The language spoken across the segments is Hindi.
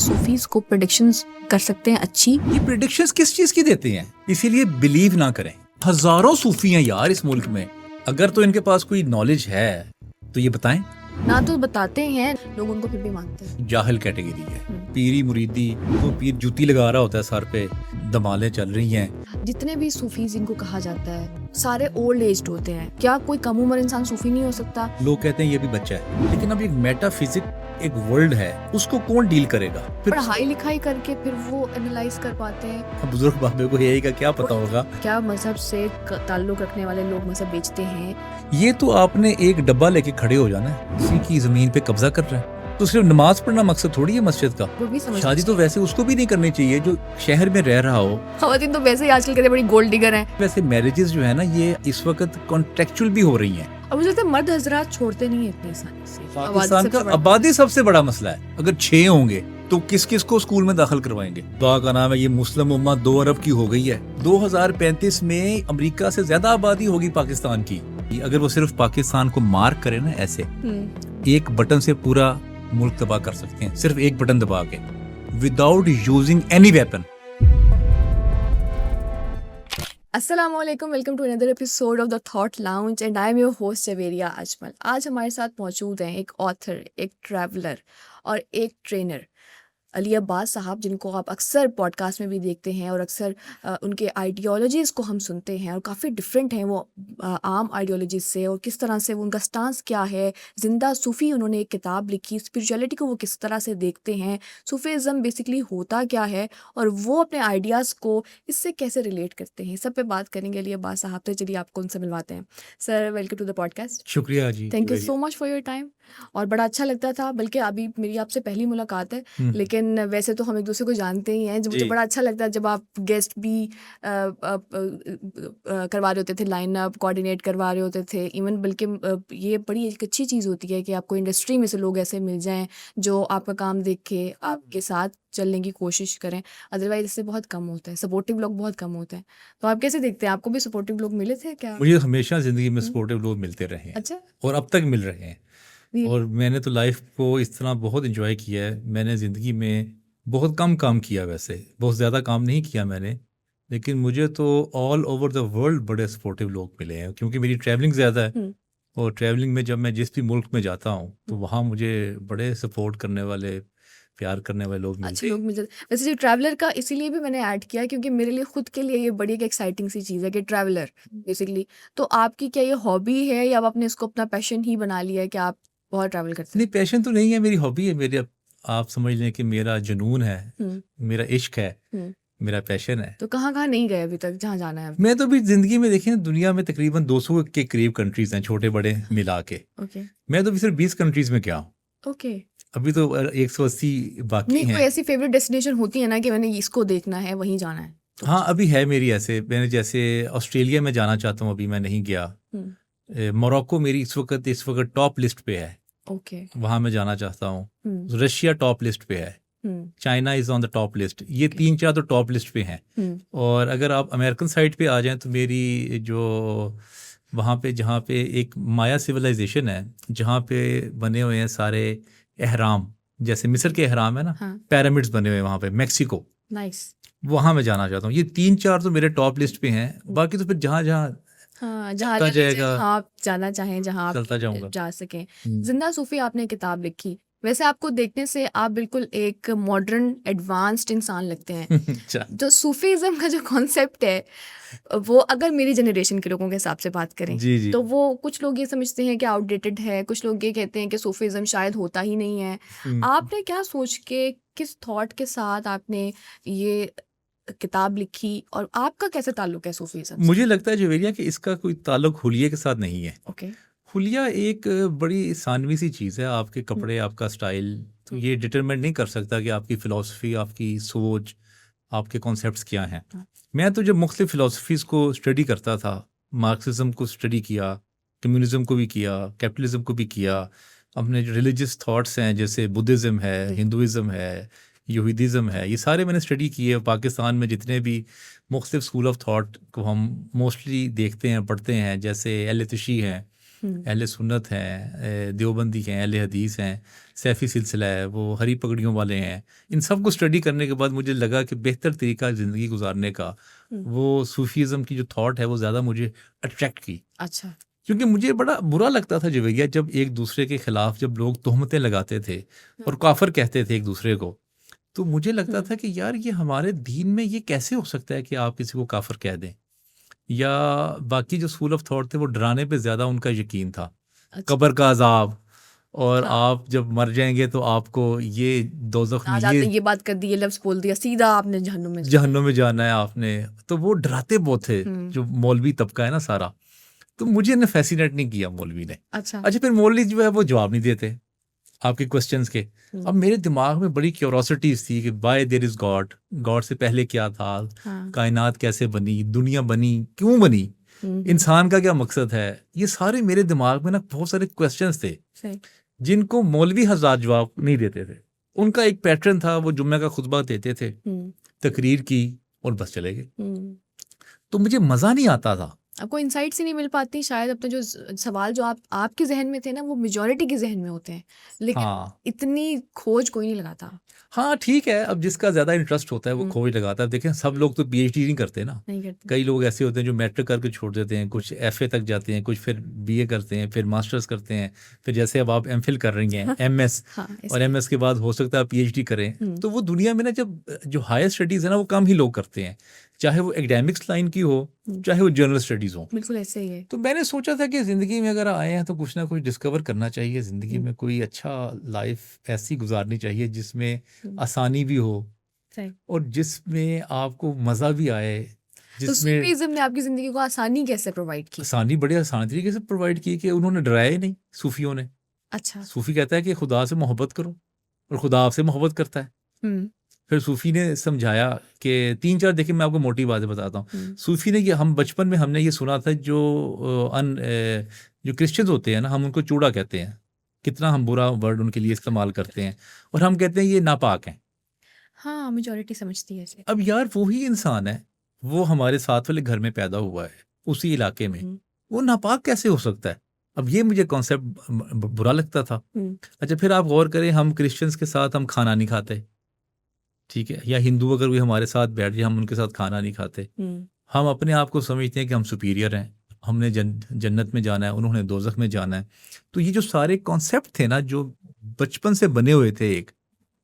सूफीज को प्रेडिक्शंस कर सकते हैं अच्छी? ये प्रेडिक्शंस किस चीज की देते हैं, इसीलिए बिलीव ना करें। हजारों सूफी हैं यार इस मुल्क में, अगर तो इनके पास कोई नॉलेज है तो ये बताएं। ना तो बताते हैं, लोग उनको फिर भी मानते हैं। जाहिल कैटेगरी है, पीरी मुरीदी, वो पीर जूती लगा रहा होता है सर पे, दमालें चल रही हैं। जितने भी सूफीज इनको कहा जाता है सारे ओल्ड एज्ड होते हैं, क्या कोई कम उम्र इंसान सूफी नहीं हो सकता? लोग कहते हैं ये भी बच्चा है, लेकिन अब एक मेटाफिजिक एक वर्ल्ड है, उसको कौन डील करेगा? फिर पढ़ाई लिखाई करके फिर वो एनालाइज कर पाते हैं। बुजुर्ग बाबे को यही का क्या पता होगा। क्या मजहब से ताल्लुक रखने वाले लोग मजहब बेचते हैं? ये तो आपने एक डब्बा लेके खड़े हो जाना है, किसी की जमीन पे कब्जा कर रहा है तो सिर्फ नमाज पढ़ना मकसद थोड़ी है मस्जिद का। वो भी समझ शादी तो वैसे उसको भी नहीं करनी चाहिए जो शहर में रह रहा हो। खवातीन तो वैसे ही आजकल कहते बड़ी गोल्ड डिगर हैं। वैसे मैरिजेस जो है ना, ये इस वक्त कॉन्ट्रेक्चुअल भी हो रही हैं। और मुझे लगता है मर्द हजरात छोड़ते नहीं है इतनी आसानी से। पाकिस्तान का आबादी सबसे बड़ा मसला है, अगर 6 होंगे तो किस किस को स्कूल में दाखिल करवाएंगे? दुआ का नाम है, ये मुस्लिम उम्मा 2 अरब की हो गई है। 2035 में अमेरिका से ज्यादा आबादी होगी पाकिस्तान की। अगर वो सिर्फ पाकिस्तान को मार्क करे ना ऐसे, एक बटन से पूरा मुल्क तबाह कर सकते हैं, सिर्फ एक बटन दबा के, विदाउट यूजिंग एनी वेपन। अस्सलामुअलैकुम, welcome to another episode of the thought lounge and I am your host Javeria Ajmal. आज हमारे साथ मौजूद हैं एक ऑथर, एक ट्रैवलर और एक ट्रेनर, अली अब्बास साहब, जिनको आप अक्सर पॉडकास्ट में भी देखते हैं और अक्सर उनके आइडियोलॉजीज़ को हम सुनते हैं और काफ़ी डिफरेंट हैं वो आम आइडियोलॉजीज से, और किस तरह से वो उनका स्टांस क्या है। ज़िंदा सूफ़ी उन्होंने एक किताब लिखी, स्पिरिचुअलिटी को वो किस तरह से देखते हैं, सूफ़ीज़म बेसिकली होता क्या है और वो अपने आइडियाज़ को इससे कैसे रिलेट करते हैं, सब पे बात करेंगे अली अब्बास साहब से। चलिए आपको उनसे मिलवाते हैं। Sir, welcome to the podcast. शुक्रिया जी, thank you so much for your time. और बड़ा अच्छा लगता था, बल्कि अभी मेरी आपसे पहली मुलाकात है, लेकिन वैसे तो हम एक दूसरे को जानते ही हैं। जो मुझे बड़ा अच्छा लगता है जब आप गेस्ट भी करवा रहे होते थे, लाइन अप कोऑर्डिनेट करवा रहे होते थे इवन, बल्कि ये बड़ी एक अच्छी चीज़ होती है कि आपको इंडस्ट्री में से लोग ऐसे मिल जाएं जो आपका काम देख के आपके साथ चलने की कोशिश करें। अदरवाइज इससे बहुत कम होता है, सपोर्टिव लोग बहुत कम होते हैं। तो आप कैसे देखते हैं, आपको भी सपोर्टिव लोग मिले थे क्या? मुझे हमेशा जिंदगी में सपोर्टिव लोग मिलते रहे हैं। अच्छा। और अब तक मिल रहे हैं। और मैंने तो लाइफ को इस तरह बहुत एंजॉय किया है। मैंने ज़िंदगी में बहुत कम काम किया, वैसे बहुत ज़्यादा काम नहीं किया मैंने, लेकिन मुझे तो ऑल ओवर द वर्ल्ड बड़े सपोर्टिव लोग मिले हैं, क्योंकि मेरी ट्रैवलिंग ज़्यादा है। और ट्रैवलिंग में जब मैं जिस भी मुल्क में जाता हूँ तो वहाँ मुझे बड़े सपोर्ट करने वाले, प्यार करने वाले लोग मिलते हैं। लोग मिल जाते। वैसे जो ट्रैवलर का इसीलिए भी मैंने ऐड किया क्योंकि मेरे लिए खुद के लिए ये बड़ी एक एक्साइटिंग सी चीज़ है कि ट्रैवलर बेसिकली। तो आपकी क्या ये हॉबी है या आपने इसको अपना पैशन ही बना लिया है कि आप बहुत ट्रैवल करते हैं? नहीं, पैशन तो नहीं है, मेरी हॉबी है। मेरे, आप समझ लें कि मेरा जुनून है, मेरा इश्क है, मेरा पैशन है। तो कहाँ कहाँ नहीं गए अभी तक, जहाँ जाना है? मैं तो अभी जिंदगी में देखें, दुनिया में तकरीबन 200 के करीब कंट्रीज हैं, छोटे बड़े मिला के। ओके। मैं तो अभी सिर्फ 20 कंट्रीज में गया हूँ। ओके। अभी तो 180 बाकी नहीं, हैं। कोई ऐसी फेवरेट डेस्टिनेशन होती है ना कि मैंने इसको देखना है, वहीं जाना है? हाँ, अभी है मेरी ऐसे। मैंने जैसे ऑस्ट्रेलिया में जाना चाहता हूँ, अभी मैं नहीं गया। मोरक्को मेरी इस वक्त टॉप लिस्ट पे है। ओके। वहाँ मैं जाना चाहता हूँ। रशिया टॉप लिस्ट पे है। China is on the top list. ये 3-4 तो टॉप लिस्ट पे हैं। और अगर आप अमेरिकन साइड पे आ जाएं तो मेरी जो वहाँ पे, जहाँ पे एक माया सिविलाइजेशन है, जहाँ पे बने हुए हैं सारे एहराम, जैसे मिस्र के एहराम है ना, पिरामिड्स बने हुए हैं वहाँ पे, मैक्सिको। नाइस। वहाँ मैं जाना चाहता हूँ। ये 3-4 तो मेरे टॉप लिस्ट पे हैं। बाकी तो फिर जहाँ जहाँ जाएगा, आप जाना चाहें, जहाँ चलता आप जाऊंगा। जा सकें। जिंदा सूफी आपने किताब लिखी, वैसे आपको देखने से आप बिल्कुल एक मॉडर्न एडवांस्ड इंसान लगते हैं। जो सूफीज़म का जो कॉन्सेप्ट है वो, अगर मेरी जनरेशन के लोगों के हिसाब से बात करें जी। तो वो, कुछ लोग ये समझते हैं कि आउटडेटेड है, कुछ लोग ये कहते हैं कि सूफीज़म शायद होता ही नहीं है। आपने क्या सोच के, किस थॉट के साथ आपने ये किताब लिखी और आपका कैसे ताल्लुक है सूफीज़म से? मुझे लगता है जवेरिया कि इसका कोई ताल्लुक हुलिये के साथ नहीं है। ओके। हुलिया एक बड़ी सानवी सी चीज़ है। आपके कपड़े, आपका स्टाइल, तो ये डिटरमाइन नहीं कर सकता कि आपकी फ़िलॉसफी, आपकी सोच, आपके कॉन्सेप्ट्स क्या हैं। मैं तो जब मुख्तलिफ फ़िलॉसफीज़ को स्टडी करता था, मार्क्सिज्म को स्टडी किया, कम्युनिज़म को भी किया, कैपिटलिज्म को भी किया, अपने जो रिलीजियस थॉट्स हैं जैसे बुद्धिज़्म है, हिंदुइज़्म है, यहूदीज़्म है, ये सारे मैंने स्टडी किए। पाकिस्तान में जितने भी मुख्तलिफ स्कूल ऑफ थॉट को हम मोस्टली देखते हैं, पढ़ते हैं, जैसे अल-तुशी हैं, अहले सुन्नत हैं, देवबंदी हैं, अहले हदीस हैं, सैफ़ी सिलसिला है, वो हरी पगड़ियों वाले हैं। इन सब को स्टडी करने के बाद मुझे लगा कि बेहतर तरीका ज़िंदगी गुजारने का वो सूफ़ीज़्म की जो थॉट है वो ज़्यादा मुझे अट्रैक्ट की। अच्छा। क्योंकि मुझे बड़ा बुरा लगता था जवेरिया जब एक दूसरे के खिलाफ जब लोग तोहमतें लगाते थे और काफिर कहते थे एक दूसरे को, तो मुझे लगता था कि यार ये हमारे दीन में ये कैसे हो सकता है कि आप किसी को काफिर कह दें। या बाकी जो स्कूल ऑफ थॉट थे वो डराने पे ज़्यादा उनका यकीन था, अच्छा। कब्र का अजाब, और हाँ। आप जब मर जाएंगे तो आपको ये दोज़ख में आज आपने ये बात कर दी, ये लफ्ज़ बोल दिया, सीधा आपने जहन्नुम में जाना। जहन्नुम में जाना है आपने। तो वो डराते बहुत थे, जो मौलवी तबका है ना सारा। तो मुझे ने फैसिनेट नहीं किया मौलवी ने। अच्छा। अच्छा, फिर मौलवी जो है वो जवाब नहीं देते आपके क्वेश्चंस के। अब मेरे दिमाग में बड़ी क्यूरोसिटीज थी कि why there is God, God से पहले क्या था, हाँ। कायनात कैसे बनी, दुनिया बनी क्यों बनी, इंसान का क्या मकसद है। ये सारे मेरे दिमाग में ना बहुत सारे क्वेश्चंस थे सही। जिनको मौलवी हज़रात जवाब नहीं देते थे। उनका एक पैटर्न था, वो जुम्मे का खुतबा देते थे, तकरीर की और बस चले गए। तो मुझे मज़ा नहीं आता था। आपको इंसाइट्स ही नहीं मिल पाती शायद। अपने जो सवाल जो आपके जहन में थे ना वो मेजॉरिटी के जहन में होते हैं, लेकिन हाँ इतनी खोज कोई नहीं लगाता। हाँ ठीक है, अब जिसका ज़्यादा इंटरेस्ट होता है वो खोज लगाता है। देखें सब लोग तो पीएचडी नहीं करते ना, नहीं करते। कई लोग ऐसे होते हैं जो मैट्रिक करके छोड़ देते हैं, कुछ एफए तक जाते हैं, कुछ फिर बीए करते हैं, फिर मास्टर्स करते हैं, फिर जैसे अब आप एमफिल कर रही हैं एमएस, हाँ, और एमएस के बाद हो सकता है पीएचडी करें। तो वो दुनिया में ना जब जो हायर स्टडीज़ है ना वो कम ही लोग करते हैं, चाहे वो एकेडमिक्स लाइन की हो चाहे वो जनरल स्टडीज़ हो। बिल्कुल ऐसे ही है। तो मैंने सोचा था कि ज़िंदगी में अगर आए हैं तो कुछ ना कुछ डिस्कवर करना चाहिए ज़िंदगी में, कोई अच्छा लाइफ ऐसी गुजारनी चाहिए जिसमें आसानी भी हो सही। और जिसमें आपको मज़ा भी आए, तो जिसमें सूफीज़्म ने आपकी ज़िंदगी को आसानी कैसे प्रोवाइड की? आसानी बड़े आसान तरीके से प्रोवाइड की कि उन्होंने डराया ही नहीं सूफियों ने। अच्छा। सूफी कहता है कि खुदा से मोहब्बत करो और खुदा आपसे मोहब्बत करता है। फिर सूफी ने समझाया कि 3-4, देखिए मैं आपको मोटी बातें बताता हूँ। सूफी ने, ये हम बचपन में हमने ये सुना था, जो क्रिश्चियंस होते हैं ना, हम उनको चूड़ा कहते हैं, कितना हम बुरा वर्ड उनके लिए इस्तेमाल करते हैं, और हम कहते हैं ये नापाक हैं। हाँ, मेजॉरिटी समझती है ऐसे। अब यार वो ही इंसान है, वो हमारे साथ वाले घर में पैदा हुआ है उसी इलाके में, वो नापाक कैसे हो सकता है। अब ये मुझे कॉन्सेप्ट बुरा लगता था। अच्छा, फिर आप गौर करें, हम क्रिश्चियंस के साथ हम खाना नहीं खाते, ठीक है, या हिंदू अगर कोई हमारे साथ बैठ जाए हम उनके साथ खाना नहीं खाते। हम अपने आप को समझते हैं कि हम सुपीरियर हैं, हमने जन्नत में जाना है, उन्होंने दोज़ख में जाना है। तो ये जो सारे कॉन्सेप्ट थे ना जो बचपन से बने हुए थे एक,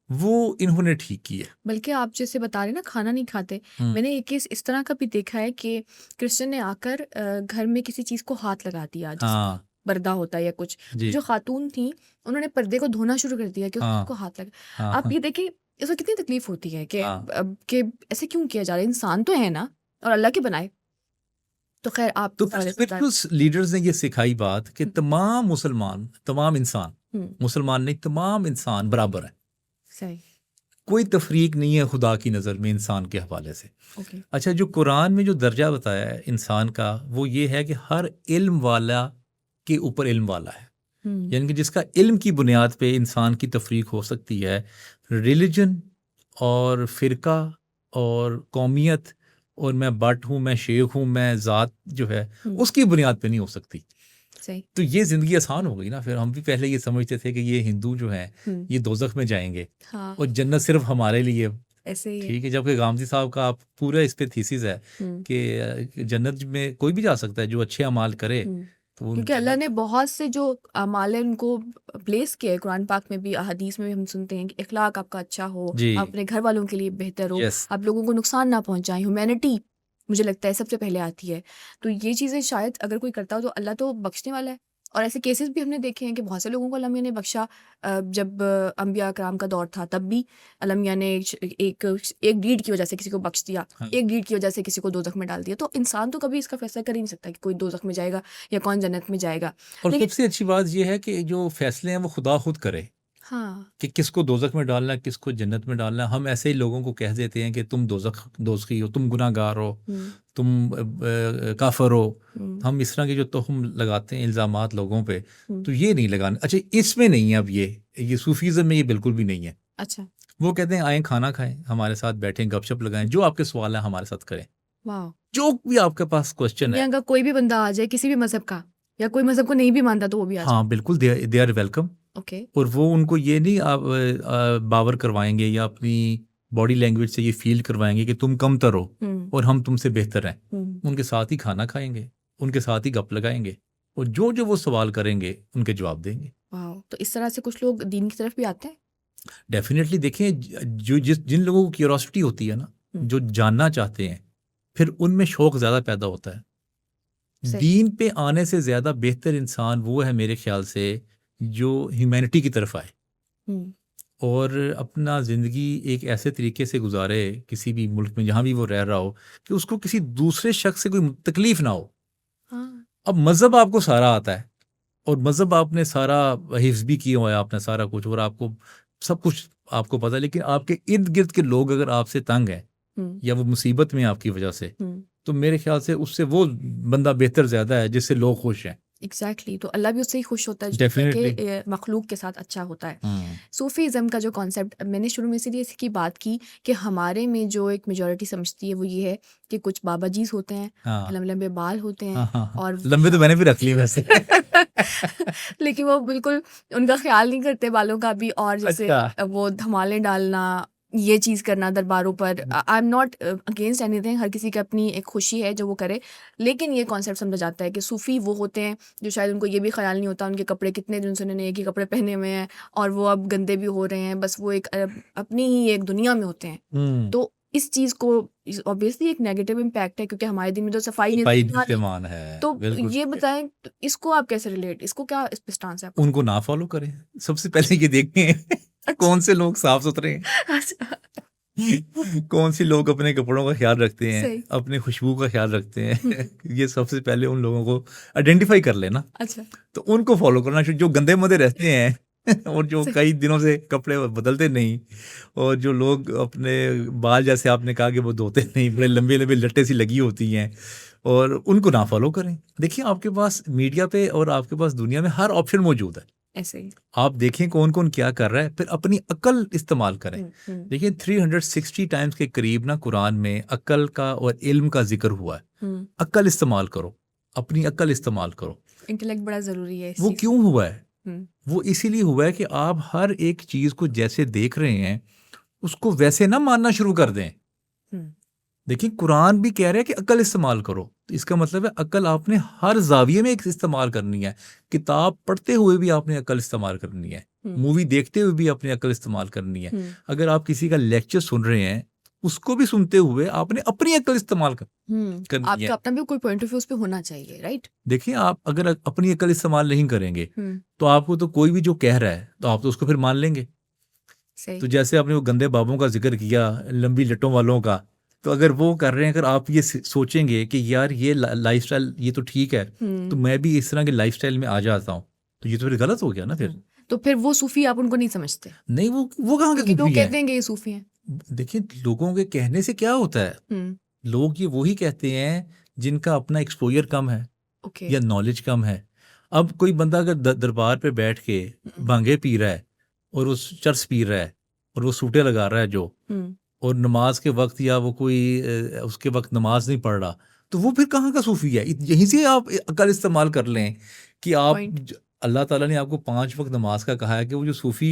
वो इन्होंने ठीक किया। बल्कि आप जैसे बता रहे ना खाना नहीं खाते, मैंने एक केस इस तरह का भी देखा है कि क्रिश्चियन ने आकर घर में किसी चीज़ को हाथ लगा दिया, जैसे पर्दा होता है या कुछ, जो खातून थी उन्होंने पर्दे को धोना शुरू कर दिया कि उसको हाथ लगा। आप ये देखिए इसको कितनी तकलीफ होती है कि ऐसे क्यों किया जा रहा है, इंसान तो है ना और अल्लाह के बनाए। तो खैर आप तो स्पिरिचुअल लीडर्स ने ये सिखाई बात कि तमाम मुसलमान, तमाम इंसान, मुसलमान नहीं तमाम इंसान बराबर है। सही। कोई तफरीक नहीं है खुदा की नज़र में इंसान के हवाले से। अच्छा, जो कुरान में जो दर्जा बताया है इंसान का, वो ये है कि हर इल्म वाला के ऊपर इल्म वाला है, यानी कि जिसका इल्म की बुनियाद पे इंसान की तफरीक हो सकती है। रिलीजन और फ़िरका और कौमियत और मैं बट हूँ, मैं शेख हूँ, मैं ज़ात जो है उसकी बुनियाद पे नहीं हो सकती। सही। तो ये ज़िंदगी आसान हो गई ना। फिर हम भी पहले ये समझते थे कि ये हिंदू जो हैं ये दोज़ख में जाएंगे और जन्नत सिर्फ हमारे लिए, ऐसे ही ठीक है। जबकि गामदी साहब का आप पूरा इस पे थीसिस है कि जन्नत में कोई भी जा सकता है जो अच्छे अमाल करे। तो क्योंकि अल्लाह ने बहुत से जो अमाल है उनको प्लेस किया है कुरान पाक में भी, हदीस में भी हम सुनते हैं कि इखलाक आपका अच्छा हो, आप अपने घर वालों के लिए बेहतर हो, आप लोगों को नुकसान ना पहुंचाएं, ह्यूमैनिटी मुझे लगता है सबसे पहले आती है। तो ये चीज़ें शायद अगर कोई करता हो तो अल्लाह तो बख्शने वाला है। और ऐसे केसेस भी हमने देखे हैं कि बहुत से लोगों को अल्लाह मियां ने बख्शा। जब अंबिया कराम का दौर था तब भी अल्लाह मियां ने एक डीड की वजह से किसी को बख्श दिया, एक डीड की वजह से किसी को दोज़ख में डाल दिया। तो इंसान तो कभी इसका फैसला कर ही नहीं सकता कि कोई दोज़ख में जाएगा या कौन जन्नत में जाएगा। और सबसे अच्छी बात यह है कि जो फैसले हैं वो खुदा खुद करे। हाँ, कि किसको दोज़ख में डालना है, किसको जन्नत में डालना है। हम ऐसे ही लोगों को कह देते हैं कि तुम दोज़खी हो, तुम गुनाहगार हो, तुम काफिर हो। हम इस तरह के जो तोहम लगाते हैं इल्ज़ामात लोगों पे, तो ये नहीं लगाने। अच्छा, इसमें नहीं है। अब ये सूफीज़्म में ये बिल्कुल भी नहीं है। अच्छा, वो कहते हैं आए खाना खाएं, हमारे साथ बैठें, गपशप लगाएं, जो आपके सवाल है हमारे साथ करें, वाह, जो भी आपके पास क्वेश्चन है। कोई भी बंदा आ जाए किसी भी मजहब का, या कोई मज़हब को नहीं भी मानता तो वो भी आ जाए? हाँ बिल्कुल, दे आर वेलकम। ओके। और वो उनको ये नहीं आप बावर करवाएंगे या अपनी बॉडी लैंग्वेज से ये फील करवाएंगे कि तुम कमतर हो हुँ, और हम तुमसे बेहतर हैं। हुँ, उनके साथ ही खाना खाएंगे, उनके साथ ही गप लगाएंगे और जो जो वो सवाल करेंगे उनके जवाब देंगे। वाओ! तो इस तरह से कुछ लोग दीन की तरफ भी आते हैं? डेफिनेटली देखें, जो जिन लोगों को क्यूरोसिटी होती है ना, हुँ, जो जानना चाहते हैं, फिर उनमें शौक ज़्यादा पैदा होता है। सही। दीन पे आने से ज़्यादा बेहतर इंसान वो है मेरे ख्याल से जो ह्यूमैनिटी की तरफ आए हुँ, और अपना ज़िंदगी एक ऐसे तरीके से गुजारे किसी भी मुल्क में जहाँ भी वो रह रहा हो कि उसको किसी दूसरे शख्स से कोई तकलीफ ना हो। हाँ, अब मज़हब आपको सारा आता है और मज़हब आपने सारा हिफ्ज़ भी किया हुआ है, आपने सारा कुछ, और आपको सब कुछ आपको पता है, लेकिन आपके इर्द गिर्द के लोग अगर आपसे तंग हैं हुँ, या वो मुसीबत में हैं आपकी वजह से, हुँ, तो मेरे ख्याल से उससे वो बंदा बेहतर ज़्यादा है जिससे लोग खुश हैं। एग्ज़ैक्टली। तो अल्लाह भी उससे ही खुश होता है जो डेफिनेटली। मखलूक के साथ अच्छा होता है। हम्म। सूफ़ीज़्म का जो कॉन्सेप्ट मैंने शुरू में इसीलिए इसकी बात की कि हमारे में जो एक मेजॉरिटी समझती है वो ये है कि कुछ बाबा जीज़ होते हैं, हाँ लंबे लंबे बाल होते हैं हाँ हाँ हाँ, और लंबे तो मैंने भी रख लिए वैसे। लेकिन वो बिल्कुल उनका ख्याल नहीं करते बालों का भी, और जैसे अच्छा। वो धमाले डालना, ये चीज़ करना दरबारों पर। I am not against anything, हर किसी की अपनी एक खुशी है जो वो करे, लेकिन ये कॉन्सेप्ट समझा जाता है कि सूफ़ी वो होते हैं जो शायद उनको ये भी ख्याल नहीं होता उनके कपड़े कितने दिन से उन्होंने एक ही कपड़े पहने हुए हैं और वो अब गंदे भी हो रहे हैं, बस वो एक अपनी ही एक दुनिया में होते हैं। हम्म। तो इस चीज़ को ऑब्वियसली एक नेगेटिव इम्पैक्ट है क्योंकि हमारे दिन में तो सफाई सफाई नहीं है। मान है, तो बिल्कुल ये ठीक है। बताएं, तो इसको आप कैसे रिलेट, इसको क्या इस पे स्टांस है आपका? उनको ना फॉलो करें, सबसे पहले ये देखें अच्छा। कौन से लोग साफ सुथरे हैं, अच्छा। कौन सी लोग अपने कपड़ों का ख्याल रखते हैं, सही। अपने खुशबू का ख्याल रखते हुँ, हैं। ये सबसे पहले उन लोगों को आइडेंटिफाई कर लेना, अच्छा, तो उनको फॉलो करना चाहिए। जो गंदे मंदे रहते हैं और जो सही। कई दिनों से कपड़े बदलते नहीं, और जो लोग अपने बाल, जैसे आपने कहा कि वो धोते नहीं, बड़े लंबे लंबे लट्टे सी लगी होती हैं, और उनको ना फॉलो करें। देखिए, आपके पास मीडिया पे और आपके पास दुनिया में हर ऑप्शन मौजूद है। ऐसे ही। आप देखें कौन कौन क्या कर रहा है, फिर अपनी अकल इस्तेमाल करें। देखिए 360 टाइम्स के करीब ना कुरान में अकल का और इल्म का जिक्र हुआ है। हुँ, अकल इस्तेमाल करो, अपनी अकल इस्तेमाल करो। इंटेलेक्ट बड़ा ज़रूरी है इस वो चीज़ क्यों हुआ है? हुँ, वो इसीलिए हुआ है कि आप हर एक चीज को जैसे देख रहे हैं उसको वैसे ना मानना शुरू कर दें। हुँ, देखिए, कुरान भी कह रहा है कि अकल इस्तेमाल करो, तो इसका मतलब है अकल आपने हर जाविये में इस्तेमाल करनी है। किताब पढ़ते हुए भी आपने अकल इस्तेमाल करनी है, हुँ, मूवी देखते हुए भी अपनी अकल इस्तेमाल करनी है। हुँ, अगर आप किसी का लेक्चर सुन रहे हैं, उसको भी सुनते हुए आपने अपनी अकल इस्तेमाल करनी है। आपका अपना भी कोई पॉइंट ऑफ व्यू उस पे होना चाहिए, राइट? देखिए, आप अगर अपनी अकल इस्तेमाल नहीं करेंगे हुँ, तो आपको तो कोई भी जो कह रहा है तो आप तो उसको फिर मान लेंगे। सही। तो जैसे आपने वो गंदे बाबों का जिक्र किया, लंबी लट्टों वालों का, तो अगर वो कर रहे हैं, अगर आप ये सोचेंगे कि यार ये लाइफस्टाइल ये तो ठीक है, तो हुँ, मैं भी इस तरह के लाइफस्टाइल में आ जाता हूँ, तो ये तो फिर गलत हो गया ना फिर। तो फिर वो सूफ़ी आप उनको नहीं समझते? नहीं, वो कहाँ के क्योंकि लोग सूफी कहते हैं? हैं कि ये सूफ़ी हैं। देखिए, लोगों के कहने से क्या होता है? हुँ, लोग ये वही कहते हैं जिनका अपना एक्सपोजर कम है ओके। या नॉलेज कम है। अब कोई बंदा अगर दरबार पे बैठ के हुँ, भांगे पी रहा है और वो चर्च पी रहा है और वो सूटे लगा रहा है जो, हुँ, और नमाज के वक्त या वो कोई उसके वक्त नमाज नहीं पढ़ रहा, तो वो फिर कहाँ का सूफी है? यहीं से आप अकल इस्तेमाल कर लें कि आप पॉइंट। अल्लाह ताला ने आपको 5 वक्त नमाज का कहा है कि वो जो सूफी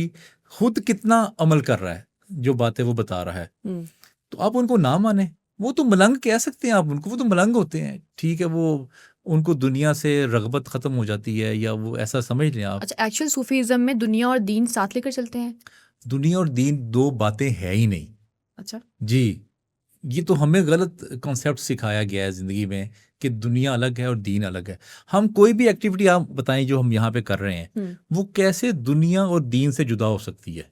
खुद कितना अमल कर रहा है, जो बातें वो बता रहा है, हुँ, तो आप उनको ना माने। वो तो मलंग कह सकते हैं आप उनको, वो तो मलंग होते हैं, ठीक है। वो उनको दुनिया से रगबत खत्म हो जाती है, या वो ऐसा समझ लें आप। अच्छा, एक्चुअल सूफ़ीज़्म में दुनिया और दीन साथ लेकर चलते हैं? दुनिया और दीन दो बातें है ही नहीं अच्छा। जी। ये तो हमें गलत कॉन्सेप्ट सिखाया गया है ज़िंदगी में कि दुनिया अलग है और दीन अलग है। हम कोई भी एक्टिविटी आप बताएं जो हम यहाँ पे कर रहे हैं, हुँ, वो कैसे दुनिया और दीन से जुदा हो सकती है?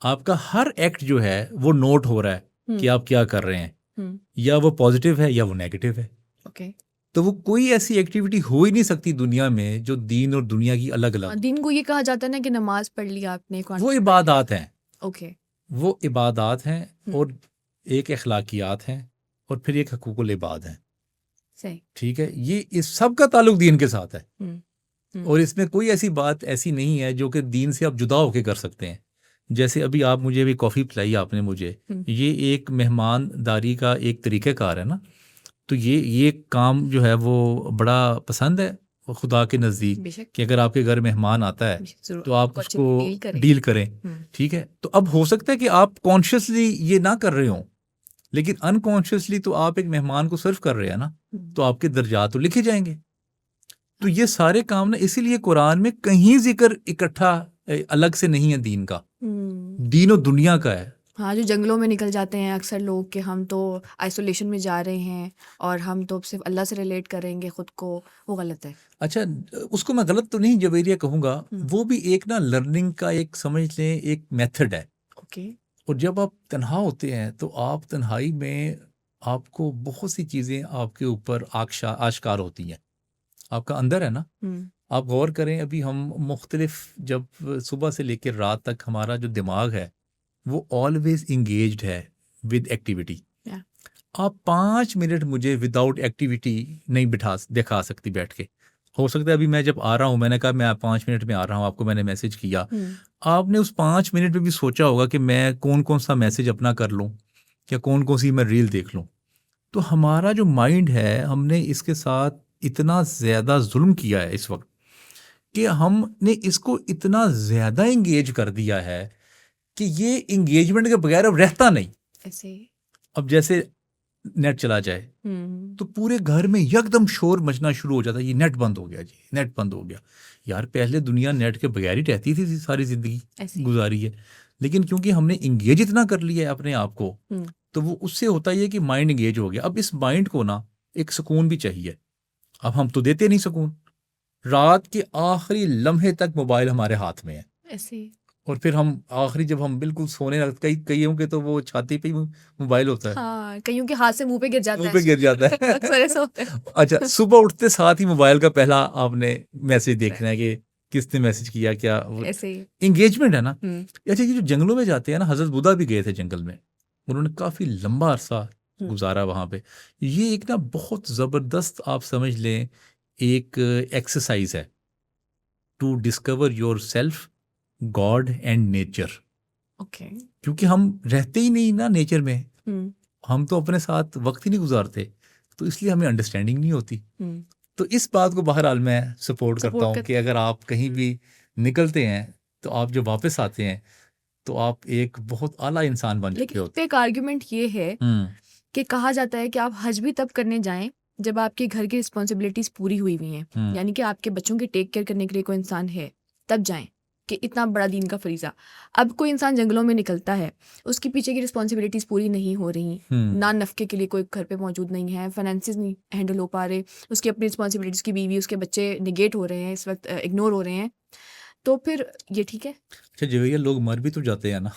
आपका हर एक्ट जो है वो नोट हो रहा है कि हुँ, आप क्या कर रहे हैं, हुँ, या वो पॉजिटिव है या वो नेगेटिव है। ओके। तो वो कोई ऐसी एक्टिविटी हो ही नहीं सकती दुनिया में जो दीन और दुनिया की अलग अलग हो। दीन को ये कहा जाता है ना कि नमाज़ पढ़ ली आपने, कुरान वो पढ़ इबादात हैं, लिया। ओके। वो इबादात हैं, हुँ, और एक अखलाकियात हैं, और फिर एक हकूकुल इबाद हैं। सही। ठीक है, ये इस सब का ताल्लुक दीन के साथ है, हुँ, हुँ, और इसमें कोई ऐसी बात ऐसी नहीं है जो कि दीन से आप जुदा होके कर सकते हैं। जैसे अभी आप मुझे अभी कॉफ़ी पिलाई आपने मुझे, हुँ, ये एक मेहमानदारी का एक तरीक़ाकार है ना। तो ये काम जो है वो बड़ा पसंद है खुदा के नज़दीक बेशक कि अगर आपके घर मेहमान आता है जरूर तो आप उसको अच्छे उसको से डील करें। डील करें, ठीक है। तो अब हो सकता है कि आप कॉन्शियसली ये ना कर रहे हो, लेकिन अनकॉन्शियसली तो आप एक मेहमान को सर्व कर रहे हैं ना, तो आपके दर्जात तो लिखे जाएंगे। तो ये सारे काम ना इसीलिए कुरान में कहीं जिक्र इकट्ठा अलग से नहीं है दीन का, दीन और दुनिया का है। हाँ, जो जंगलों में निकल जाते हैं अक्सर लोग कि हम तो आइसोलेशन में जा रहे हैं और हम तो सिर्फ अल्लाह से रिलेट करेंगे खुद को, वो गलत है। अच्छा, उसको मैं गलत तो नहीं जवेरिया कहूँगा, वो भी एक ना लर्निंग का एक समझ लें एक मेथड है। ओके। और जब आप तन्हा होते हैं तो आप तन्हाई में आपको बहुत सी चीज़ें आपके ऊपर आश्कार होती हैं, आपका अंदर है ना। आप गौर करें, अभी हम मुख्तलिफ जब सुबह से लेकर रात तक हमारा जो दिमाग है वो ऑलवेज इंगेज्ड है विद एक्टिविटी। आप 5 मिनट मुझे विदाउट एक्टिविटी नहीं दिखा सकती बैठ के। हो सकता है अभी मैं जब आ रहा हूँ, मैंने कहा मैं 5 मिनट में आ रहा हूँ, आपको मैंने मैसेज किया, आपने उस 5 मिनट में भी सोचा होगा कि मैं कौन कौन सा मैसेज अपना कर लूँ या कौन कौन सी मैं रील देख लूँ। तो हमारा जो माइंड है, हमने इसके साथ इतना ज़्यादा जुल्म किया है इस वक्त कि हमने इसको इतना ज़्यादा इंगेज कर दिया है कि ये इंगेजमेंट के बगैर अब रहता नहीं। ऐसे अब जैसे नेट चला जाए तो पूरे घर में यकदम शोर मचना शुरू हो जाता है, ये नेट बंद हो गया जी, नेट बंद हो गया। यार पहले दुनिया नेट के बगैर ही रहती थी, सारी जिंदगी गुजारी है, लेकिन क्योंकि हमने इंगेज इतना कर लिया है अपने आप को, तो वो उससे होता ही है कि माइंड इंगेज हो गया। अब इस माइंड को ना एक सुकून भी चाहिए। अब हम तो देते नहीं सुकून, रात के आखिरी लम्हे तक मोबाइल हमारे हाथ में है ऐसे। और फिर हम आखिरी जब हम बिल्कुल सोने लगते, कईयों के तो वो छाती पे ही मोबाइल होता है, हाँ, कईयों के हाथ से मुंह पे गिर जाता है, मुंह पे गिर जाता है। अक्सर ऐसा होता है। अच्छा, सुबह उठते साथ ही मोबाइल का पहला आपने मैसेज देखना है कि किसने मैसेज किया, क्या ऐसे इंगेजमेंट है ना। अच्छा, ये जो जंगलों में जाते हैं ना, हजरत बुद्धा भी गए थे जंगल में, उन्होंने काफी लंबा अरसा गुजारा वहां पे। ये एक ना बहुत जबरदस्त, आप समझ लें, एक एक्सरसाइज है to discover yourself, God and nature. Okay. क्योंकि हम रहते ही नहीं ना नेचर में, हम तो अपने साथ वक्त ही नहीं गुजारते, तो इसलिए हमें अंडरस्टैंडिंग नहीं होती। तो इस बात को बहरहाल मैं सपोर्ट करता हूँ कि अगर आप कहीं भी निकलते हैं तो आप जब वापस आते हैं तो आप एक बहुत आला इंसान बन चुके लेकिन होते पे एक आर्ग्यूमेंट ये है कि कहा जाता है कि आप हज भी तब करने जाएं जब आपके घर की रिस्पॉन्सिबिलिटीज पूरी हुई हुई हैं, यानी कि आपके बच्चों की टेक केयर करने के लिए कोई इंसान है, तब जाएं, कि इतना बड़ा दीन का फरीज़ा। अब कोई इंसान जंगलों में निकलता है, उसके पीछे की रिस्पॉन्सिबिलिटीज़ पूरी नहीं हो रही, ना नफ़के के लिए कोई घर पे मौजूद नहीं है, फाइनेंसिस नहीं हैंडल हो पा रहे, उसकी अपनी रिस्पॉन्सिबिलिटीज़, उसकी बीवी, उसके बच्चे निगेट हो रहे हैं, इस वक्त इग्नोर हो रहे हैं, तो फिर ये ठीक है? अच्छा जी भैया, लोग मर भी तो जाते हैं ना।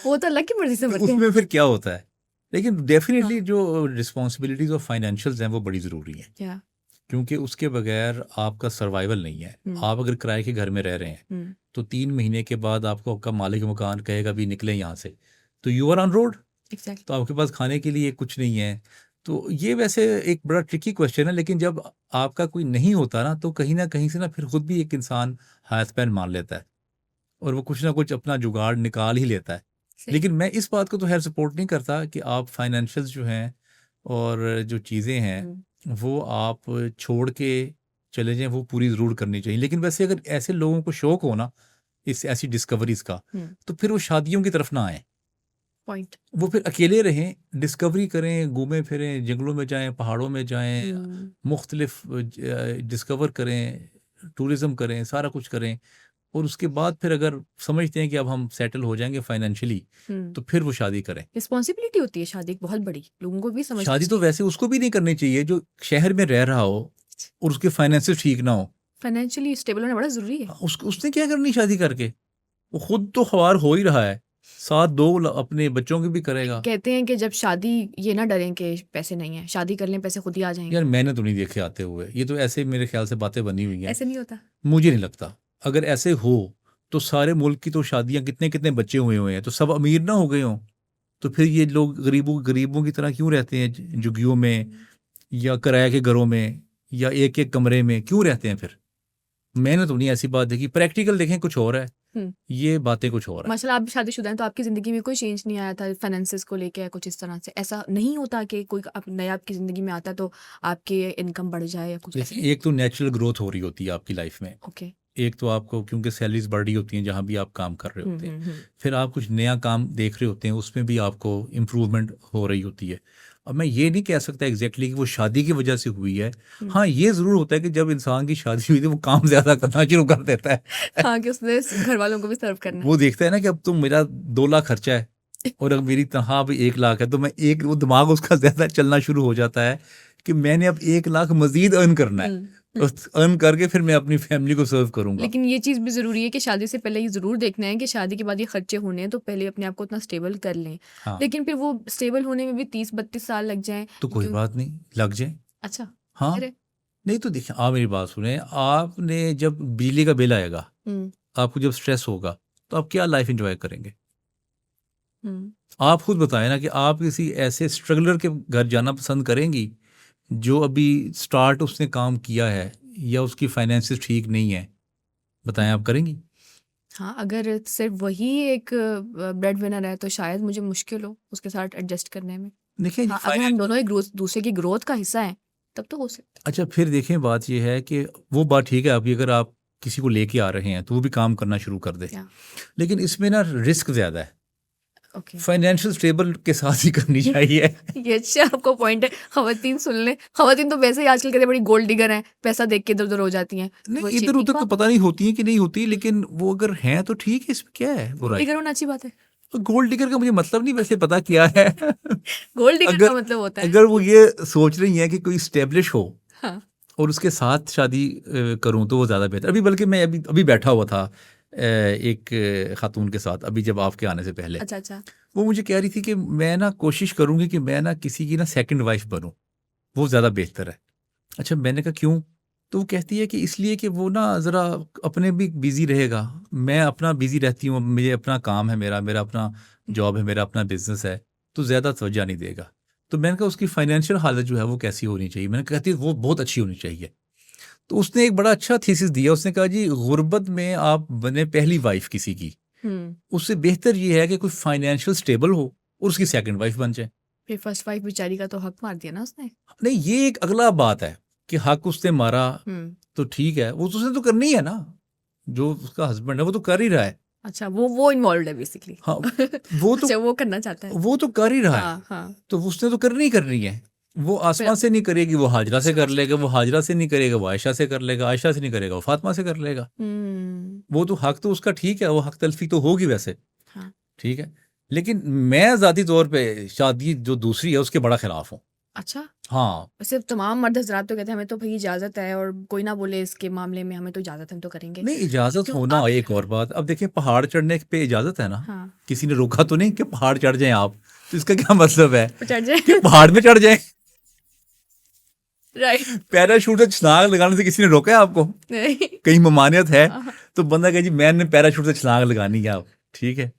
वो तो अल्लाह की मर्जी से मरते हैं। उसमें फिर क्या होता है, लेकिन डेफिनेटली जो रिस्पॉन्सिबिलिटीज और फाइनेंशियल्स हैं वो बड़ी ज़रूरी हैं, क्योंकि उसके बगैर आपका सर्वाइवल नहीं है। आप अगर किराए के घर में रह रहे हैं तो 3 महीने के बाद आपको आपका मालिक मकान कहेगा भी निकले यहाँ से, तो यू आर ऑन रोड। तो आपके पास खाने के लिए कुछ नहीं है। तो ये वैसे एक बड़ा ट्रिकी क्वेश्चन है, लेकिन जब आपका कोई नहीं होता ना, तो कहीं ना कहीं से ना फिर खुद भी एक इंसान हाथ पैर मार लेता है और वो कुछ ना कुछ अपना जुगाड़ निकाल ही लेता है। लेकिन मैं इस बात को तो खैर सपोर्ट नहीं करता कि आप फाइनेंशियल्स जो हैं और जो चीज़ें हैं वो आप छोड़ के चले जाएं, वो पूरी ज़रूर करनी चाहिए। लेकिन वैसे अगर ऐसे लोगों को शौक हो ना इस ऐसी डिस्कवरीज का, तो फिर वो शादियों की तरफ ना आए, पॉइंट। वो फिर अकेले रहें, डिस्कवरी करें, घूमें फिरें, जंगलों में जाएं, पहाड़ों में जाएं, मुख्तलिफ डिस्कवर करें, टूरिज्म करें, सारा कुछ करें, और उसके बाद फिर अगर समझते हैं कि अब हम सेटल हो जाएंगे फाइनेंशियली, तो फिर वो शादी करें। रिस्पॉन्सिबिलिटी होती है शादी एक बहुत बड़ी, लोगों को भी समझ। शादी तो वैसे उसको भी नहीं करनी चाहिए जो शहर में रह रहा हो और उसके फाइनेंसेस ठीक ना हो। फाइनेंशियली स्टेबल होना बड़ा जरूरी है। उसने क्या करनी शादी करके, वो खुद तो ख्वार हो ही रहा है, साथ 2 अपने बच्चों की भी करेगा। कहते हैं कि जब शादी, ये ना डरें कि पैसे नहीं है, शादी कर लें पैसे खुद ही आ जाएंगे। यार मैंने तो नहीं देखे आते हुए, ये तो ऐसे मेरे ख्याल से बातें बनी हुई हैं। ऐसे नहीं होता, मुझे नहीं लगता। अगर ऐसे हो तो सारे मुल्क की तो शादियां, कितने कितने बच्चे हुए हैं, तो सब अमीर ना हो गए हों, तो फिर ये लोग गरीबों की तरह क्यों रहते हैं झुग्गियों में या किराए के घरों में या एक एक कमरे में क्यों रहते हैं फिर? मैंने तो नहीं ऐसी बात देखी। प्रैक्टिकल देखें कुछ और है, ये बातें कुछ और है। माशाल्लाह आप भी शादीशुदा हैं, तो आपकी ज़िंदगी में कोई चेंज नहीं आया था फाइनेंसेस को लेके या कुछ इस तरह से? ऐसा नहीं होता कि कोई नया आपकी ज़िंदगी में आता है तो आपकी इनकम बढ़ जाए या कुछ ऐसे? देखिए, एक तो नेचुरल ग्रोथ हो रही होती है आपकी लाइफ में। ओके। एक तो आपको क्योंकि सैलरीज बढ़ रही होती हैं जहाँ भी आप काम कर रहे होते हैं, हम्म। फिर आप कुछ नया काम देख रहे होते हैं, उसमें भी आपको इम्प्रूवमेंट हो रही होती है। अब मैं ये नहीं कह सकता एग्जैक्टली कि वो शादी की वजह से हुई है। हाँ, ये ज़रूर होता है कि जब इंसान की शादी हुई थी वो काम ज़्यादा करना शुरू कर देता है। हाँ, कि उसने घर वालों को भी सर्व करना है। वो देखता है ना कि अब तो मेरा 2 लाख खर्चा है और अब मेरी तनख्वाह भी 1 लाख है, तो मैं एक वो दिमाग उसका ज़्यादा चलना शुरू हो जाता है कि मैंने अब 1 लाख मजीद अर्न करना है, अर्न करके फिर मैं अपनी फैमिली को सर्व करूंगा। लेकिन ये चीज़ भी ज़रूरी है कि शादी से पहले ये ज़रूर देखना है कि शादी के बाद ये खर्चे होने हैं तो पहले अपने आप को उतना स्टेबल कर लें। हाँ, लेकिन फिर वो स्टेबल होने में भी 30-32 साल लग जाएं। तो कोई क्यों? बात नहीं, लग जाए। अच्छा। हाँ, अरे। नहीं तो देखिए, आप मेरी बात सुने, आपने जब बिजली का बिल आएगा, हम्म। आपको जब स्ट्रेस होगा, तो आप क्या लाइफ एंजॉय करेंगे? हम्म। आप खुद बताएं ना कि आप किसी ऐसे स्ट्रगलर के घर जाना पसंद करेंगी जो अभी स्टार्ट उसने काम किया है या उसकी फाइनेंसेस ठीक नहीं है? बताएं, आप करेंगी? हाँ, अगर सिर्फ वही एक ब्रेड विनर है तो शायद मुझे मुश्किल हो उसके साथ एडजस्ट करने में। देखिए हाँ, अगर हम दोनों एक दूसरे की ग्रोथ का हिस्सा हैं तब तो हो सकता अच्छा, फिर देखें, बात यह है कि वो बात ठीक है आपकी, अगर आप किसी को लेके आ रहे हैं तो वो भी काम करना शुरू कर दे, है। लेकिन इसमें ना रिस्क ज़्यादा है। ओके। फाइनेंशियल स्टेबल के साथ ही करनी चाहिए। ये अच्छा आपको पॉइंट है। खवातीन सुन लें, खवातीन तो वैसे ही आजकल कहते बड़ी गोल्ड डिगर हैं, पैसा देख के इधर उधर हो जाती हैं। नहीं, वो इधर ठीक उधर तो बात पता नहीं होती है कि नहीं होती, लेकिन वो अगर हैं तो ठीक है, इसमें क्या है है। बुराई? डिगर होना अच्छी बात है। गोल्ड डिगर का मुझे मतलब नहीं वैसे पता क्या है। गोल्ड डिगर अगर का मतलब होता है। अगर वो ये सोच रही है कि कोई स्टेब्लिश हो हाँ। और उसके साथ शादी करूं तो वो ज़्यादा बेहतर। अभी बल्कि मैं अभी अभी बैठा हुआ था एक खातून के साथ, अभी जब आपके आने से पहले। अच्छा अच्छा। वो मुझे कह रही थी कि मैं ना कोशिश करूंगी कि मैं ना किसी की ना सेकंड वाइफ बनूं, वो ज़्यादा बेहतर है। अच्छा, मैंने कहा क्यों? तो वो कहती है कि इसलिए कि वो ना ज़रा अपने भी बिज़ी रहेगा, मैं अपना बिज़ी रहती हूँ, मुझे अपना काम है, मेरा मेरा अपना जॉब है, मेरा अपना बिजनेस है, तो ज़्यादा तवज्जो नहीं देगा। तो मैंने कहा उसकी फाइनेंशियल हालत जो है वो कैसी होनी चाहिए? मैंने कहती वो बहुत अच्छी होनी चाहिए। तो उसने एक बड़ा अच्छा थीसिस दिया, उसने कहा जी, गुर्बत में आप बने पहली वाइफ किसी की, उससे बेहतर ये है कि कोई फाइनेंशियल स्टेबल हो और उसकी सेकंड वाइफ बन जाए। फिर फर्स्ट वाइफ बेचारी का तो हक मार दिया ना उसने। नहीं, ये एक अगला बात है कि हक उसने मारा तो ठीक है, वो तो उसने तो करनी है ना, जो उसका हस्बैंड है वो तो कर ही रहा है। अच्छा, वो इन्वॉल्व है बेसिकली। हाँ, वो तो अच्छा, वो करना चाहता है। वो तो कर ही रहा है, हाँ हाँ। तो उसने तो करनी है। वो आसमान से नहीं करेगी, वो हाजरा से कर लेगा, वो हाजरा से नहीं करेगा, वो आयशा से कर लेगा, आयशा से नहीं करेगा, वो फातिमा से कर लेगा। वो तो हक तो उसका ठीक है, वो हक तलफी तो होगी वैसे। हाँ। ठीक है, लेकिन मैं ज़ाती तौर पे शादी जो दूसरी है उसके बड़ा खिलाफ हूँ। अच्छा। हाँ, वैसे तमाम मर्द हजरात तो कहते हैं हमें तो भाई इजाज़त है और कोई ना बोले इसके मामले में, हमें तो इजाज़त है, हम तो करेंगे। नहीं, इजाज़त क्यों होना आप? एक और बात। अब देखिए, पहाड़ चढ़ने पे इजाज़त है ना, हाँ। किसी ने रोका तो नहीं कि पहाड़ चढ़ जाएं आप, तो इसका क्या मतलब है वो चढ़ जाए। कि पहाड़ में चढ़ जाएं? राइट। पैराशूट से छलांग लगाने से किसी ने रोका है आपको? नहीं। कहीं ममानियत है हाँ। तो बंदा कहे जी मैंने पैराशूट से छलांग लगानी है, आप ठीक है,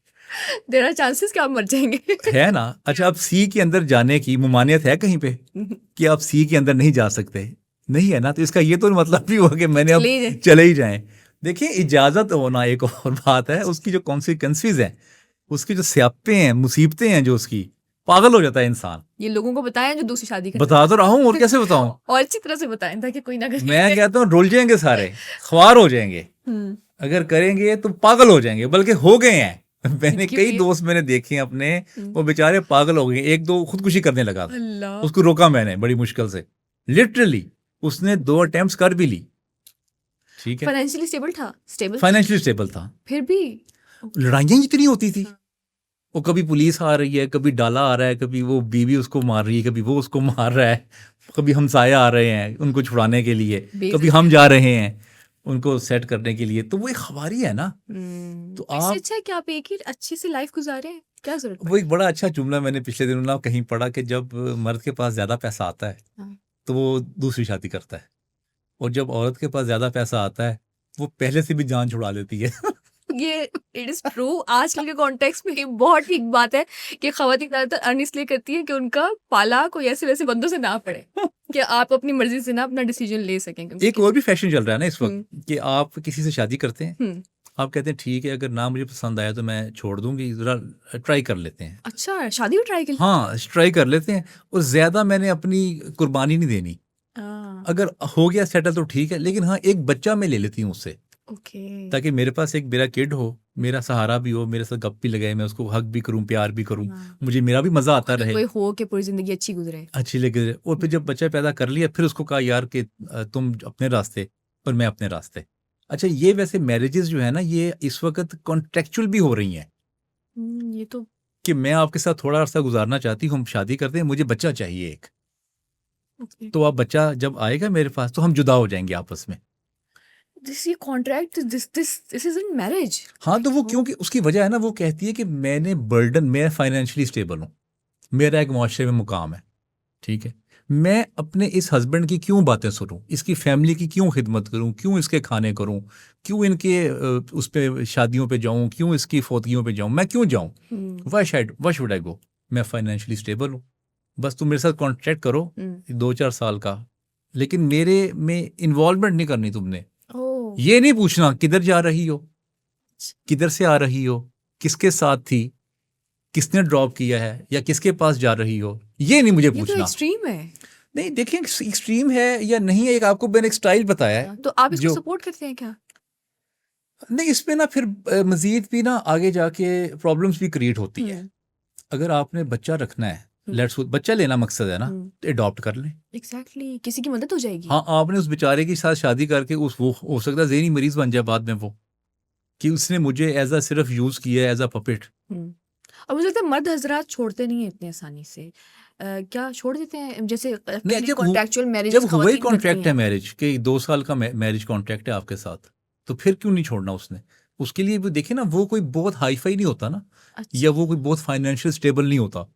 देयर आर चांसेस कि आप मर जाएंगे। है ना? अच्छा, अब सी के अंदर जाने की ममानियत है कहीं पे कि आप सी के अंदर नहीं जा सकते? नहीं है ना, तो इसका ये तो मतलब भी हुआ कि मैंने अब चले ही जाएं। चले ही जाएं। देखिए, इजाज़त होना एक और बात है, उसकी जो कॉन्सिक्वेंसेज हैं, उसकी जो स्यापे हैं, मुसीबतें हैं, जो उसकी, पागल हो जाता है इंसान। ये लोगों को बताएं जो दूसरी शादी करते बता तो रहा हूँ, और कैसे बताऊं? और अच्छी तरह से बताएं ताकि कोई ना करे। मैं कहता हूँ रुल जाएंगे सारे, ख्वार हो जाएंगे अगर करेंगे, तो पागल हो जाएंगे, बल्कि हो गए हैं। मैंने कई दोस्त मैंने देखे हैं अपने, वो बेचारे पागल हो गए। एक दो खुदकुशी करने लगा था, अल्लाह। उसको रोका मैंने बड़ी मुश्किल से, लिटरली उसने 2 अटेम्प्ट्स कर भी ली। ठीक है, फाइनेंशियली स्टेबल था, स्टेबल फाइनेंशियली स्टेबल था, फिर भी लड़ाइयाँ इतनी होती थी, वो कभी पुलिस आ रही है, कभी डाला आ रहा है, कभी वो बीवी उसको मार रही है, कभी वो उसको मार रहा है, कभी हमसाया आ रहे हैं उनको छुड़ाने के लिए, कभी हम जा रहे हैं उनको सेट करने के लिए। तो वो एक खबारी है ना। तो इससे आप, अच्छा है कि आप एक ही अच्छी सी लाइफ गुजारें, क्या जरूरत वो एक बड़ा अच्छा जुमला मैंने पिछले दिनों ना कहीं पढ़ा कि जब मर्द के पास ज्यादा पैसा आता है हाँ। तो वो दूसरी शादी करता है, और जब औरत के पास ज्यादा पैसा आता है वो पहले से भी जान छुड़ा लेती है। ये इट इज ट्रू। आजकल के कॉन्टेक्स्ट में ये बहुत ठीक बात है कि खवातीन ज्यादातर अर्न इसलिए करती है कि उनका पाला कोई ऐसे वैसे बंदों से ना पड़े, कि आप अपनी मर्जी से ना अपना डिसीजन ले सकें। एक और भी फैशन चल रहा है ना इस वक्त कि आप किसी से शादी करते हैं, आप कहते हैं ठीक है, अगर ना मुझे पसंद आया तो मैं छोड़ दूंगी, ज़रा ट्राई कर लेते हैं। अच्छा, शादी भी ट्राई कर ली? हाँ, ट्राई कर लेते हैं, और ज़्यादा मैंने अपनी कुर्बानी नहीं देनी। हाँ, अगर हो गया सेटल तो ठीक है, लेकिन हाँ, एक बच्चा मैं ले लेती हूँ उससे, ओके। ताकि मेरे पास एक मेरा किड हो, मेरा सहारा भी हो, मेरे साथ गप भी लगाए, मैं उसको हक भी करूँ, प्यार भी करूँ, हाँ, मुझे मेरा भी मज़ा आता रहे, कोई हो कि पूरी जिंदगी अच्छी गुजरे। अच्छी लगे। और फिर जब बच्चा पैदा कर लिया, फिर उसको कहा यार कि तुम अपने रास्ते और मैं अपने रास्ते। अच्छा, ये वैसे मैरिजेस जो है ना, ये इस वक्त कॉन्ट्रेक्चुअल भी हो रही हैं ये तो कि मैं आपके साथ थोड़ा अर्सा गुजारना चाहती हूँ, हम शादी करते हैं, मुझे बच्चा चाहिए एक, ओके। तो आप बच्चा जब आएगा मेरे पास तो हम जुदा हो जाएंगे आपस में। दिस ये contract, this is in marriage. हाँ, तो वो क्योंकि उसकी वजह है ना, वो कहती है कि मैं फाइनेंशियली स्टेबल हूँ, मेरा एक मुआशरे में मुकाम है, ठीक है, मैं अपने इस हस्बैंड की क्यों बातें सुनूं, इसकी फैमिली की क्यों खिदमत करूं, क्यों इसके खाने करूं, क्यों इनके उस पे शादियों पे जाऊं, क्यों इसकी फोतियों पे जाऊं, मैं क्यों जाऊं, वाई शुड आई गो, मैं फाइनेंशियली स्टेबल हूं, बस तुम मेरे साथ कॉन्ट्रैक्ट करो 2-4 साल का, लेकिन मेरे में इन्वॉल्वमेंट नहीं करनी तुमने, ओह, ये नहीं पूछना किधर जा रही हो, किधर से आ रही हो, किसके साथ थी, किसने ड्रॉप किया है, या किसके पास जा रही हो, ये नहीं मुझे ये तो पूछना। एक्सट्रीम है। नहीं, देखिए एक्सट्रीम है या नहीं है, एक आपको मैंने एक स्टाइल बताया है तो आप इसको जो सपोर्ट करते हैं क्या? नहीं, इसमें ना फिर मजीद भी ना आगे जाके प्रॉब्लम्स भी क्रिएट होती है। अगर आपने बच्चा रखना है, लेट्स बच्चा लेना मकसद है ना, तो अडॉप्ट कर लें। एग्जैक्टली, किसी की मदद हो जाएगी। हाँ, आपने उस बेचारे के साथ शादी करके उस वो हो सकता है ज़हनी मरीज बन जाए बाद में वो, कि उसने मुझे एज अ सिर्फ यूज़ किया है एज अ पपेट। और मुझे लगता है मर्द हजरात छोड़ते नहीं है इतने आसानी से। क्या छोड़ देते हैं? जैसे नहीं, कॉन्ट्रैक्चुअल मैरिज जब हुआ ही खवातीन करती कॉन्ट्रैक्ट है हैं। मैरिज के 2 साल का मैरिज कॉन्ट्रैक्ट है आपके साथ, तो फिर क्यों नहीं छोड़ना उसने? उसके लिए भी देखिए ना, वो कोई बहुत हाई फाई नहीं होता ना, अच्छा, या वो कोई बहुत फाइनेंशियल स्टेबल नहीं होता।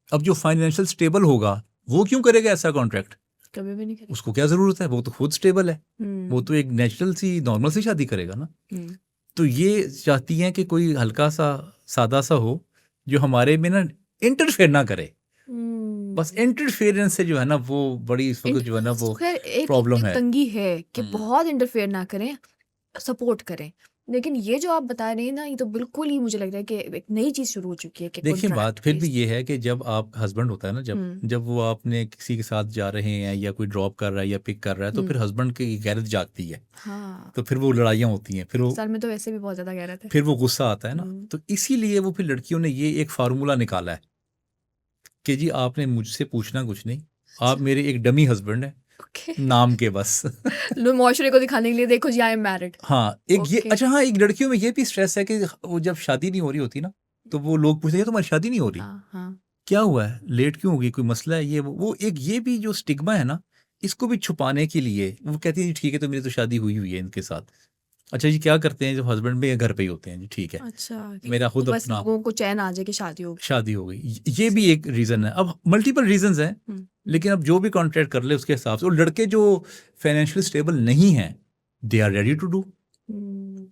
अब जो फाइनेंशियल स्टेबल होगा वो क्यों करेगा ऐसा कॉन्ट्रैक्ट? कभी भी नहीं करेगी। उसको क्या जरूरत है, वो तो खुद स्टेबल है, वो हम्म, तो एक नेचुरल सी नॉर्मल सी शादी करेगा ना। हम्म, तो ये चाहती हैं कि कोई हल्का सा सादा सा हो, जो हमारे में ना इंटरफेयर ना करे। बस हम्म। इंटरफेरेंस से जो है ना, वो बड़ी इस वक्त जो है ना वो खैर एक प्रॉब्लम एक है। तंगी है कि हम्म। बहुत इंटरफेयर ना करें, सपोर्ट करें। लेकिन ये जो आप बता रहे हैं ना, ये तो बिल्कुल ही मुझे लग रहा है कि एक नई चीज शुरू हो चुकी है कि देखिए, बात कॉन्ट्रैक्ट फिर भी बेस्ड। ये है कि जब आप हस्बैंड होता है ना, जब वो आपने किसी के साथ जा रहे हैं या कोई ड्रॉप कर रहा है या पिक कर रहा है, तो फिर हस्बैंड की गैरत जागती है, हाँ, तो फिर वो लड़ाइयाँ होती हैं, सर में तो वैसे भी बहुत ज्यादा गहरा था। फिर वो गुस्सा आता है ना। हम्म, तो इसीलिए वो फिर लड़कियों ने ये एक फार्मूला निकाला है कि जी आपने मुझसे पूछना कुछ नहीं, आप मेरे एक डमी हस्बैंड हैं, ओके। नाम के बस। लो, मुआशरे को दिखाने के लिए देखो जी, आई एम मैरिड। हाँ, एक ये ओके। अच्छा, हाँ, एक लड़कियों में ये भी स्ट्रेस है कि वो जब शादी नहीं हो रही होती ना, तो वो लोग पूछते हैं तुम्हारी शादी नहीं हो रही, हाँ, हाँ। क्या हुआ है, लेट क्यों होगी, कोई मसला है, ये वो एक ये भी जो स्टिग्मा है ना, इसको भी छुपाने के लिए वो कहती है जी ठीक है, तो मेरी तो शादी हुई हुई है इनके साथ। अच्छा जी, क्या करते हैं जब हस्बैंड में घर पे ही होते हैं जी, ठीक है, अच्छा, कि मेरा तो खुद बस अपना लोगों को चैन आ जाए कि शादी हो गई। शादी हो गई, ये भी एक रीजन है। अब मल्टीपल रीजंस हैं, हम्म, लेकिन अब जो भी कॉन्ट्रैक्ट कर ले उसके हिसाब से। और लड़के जो फाइनेंशियल स्टेबल नहीं हैं, they are ready to do.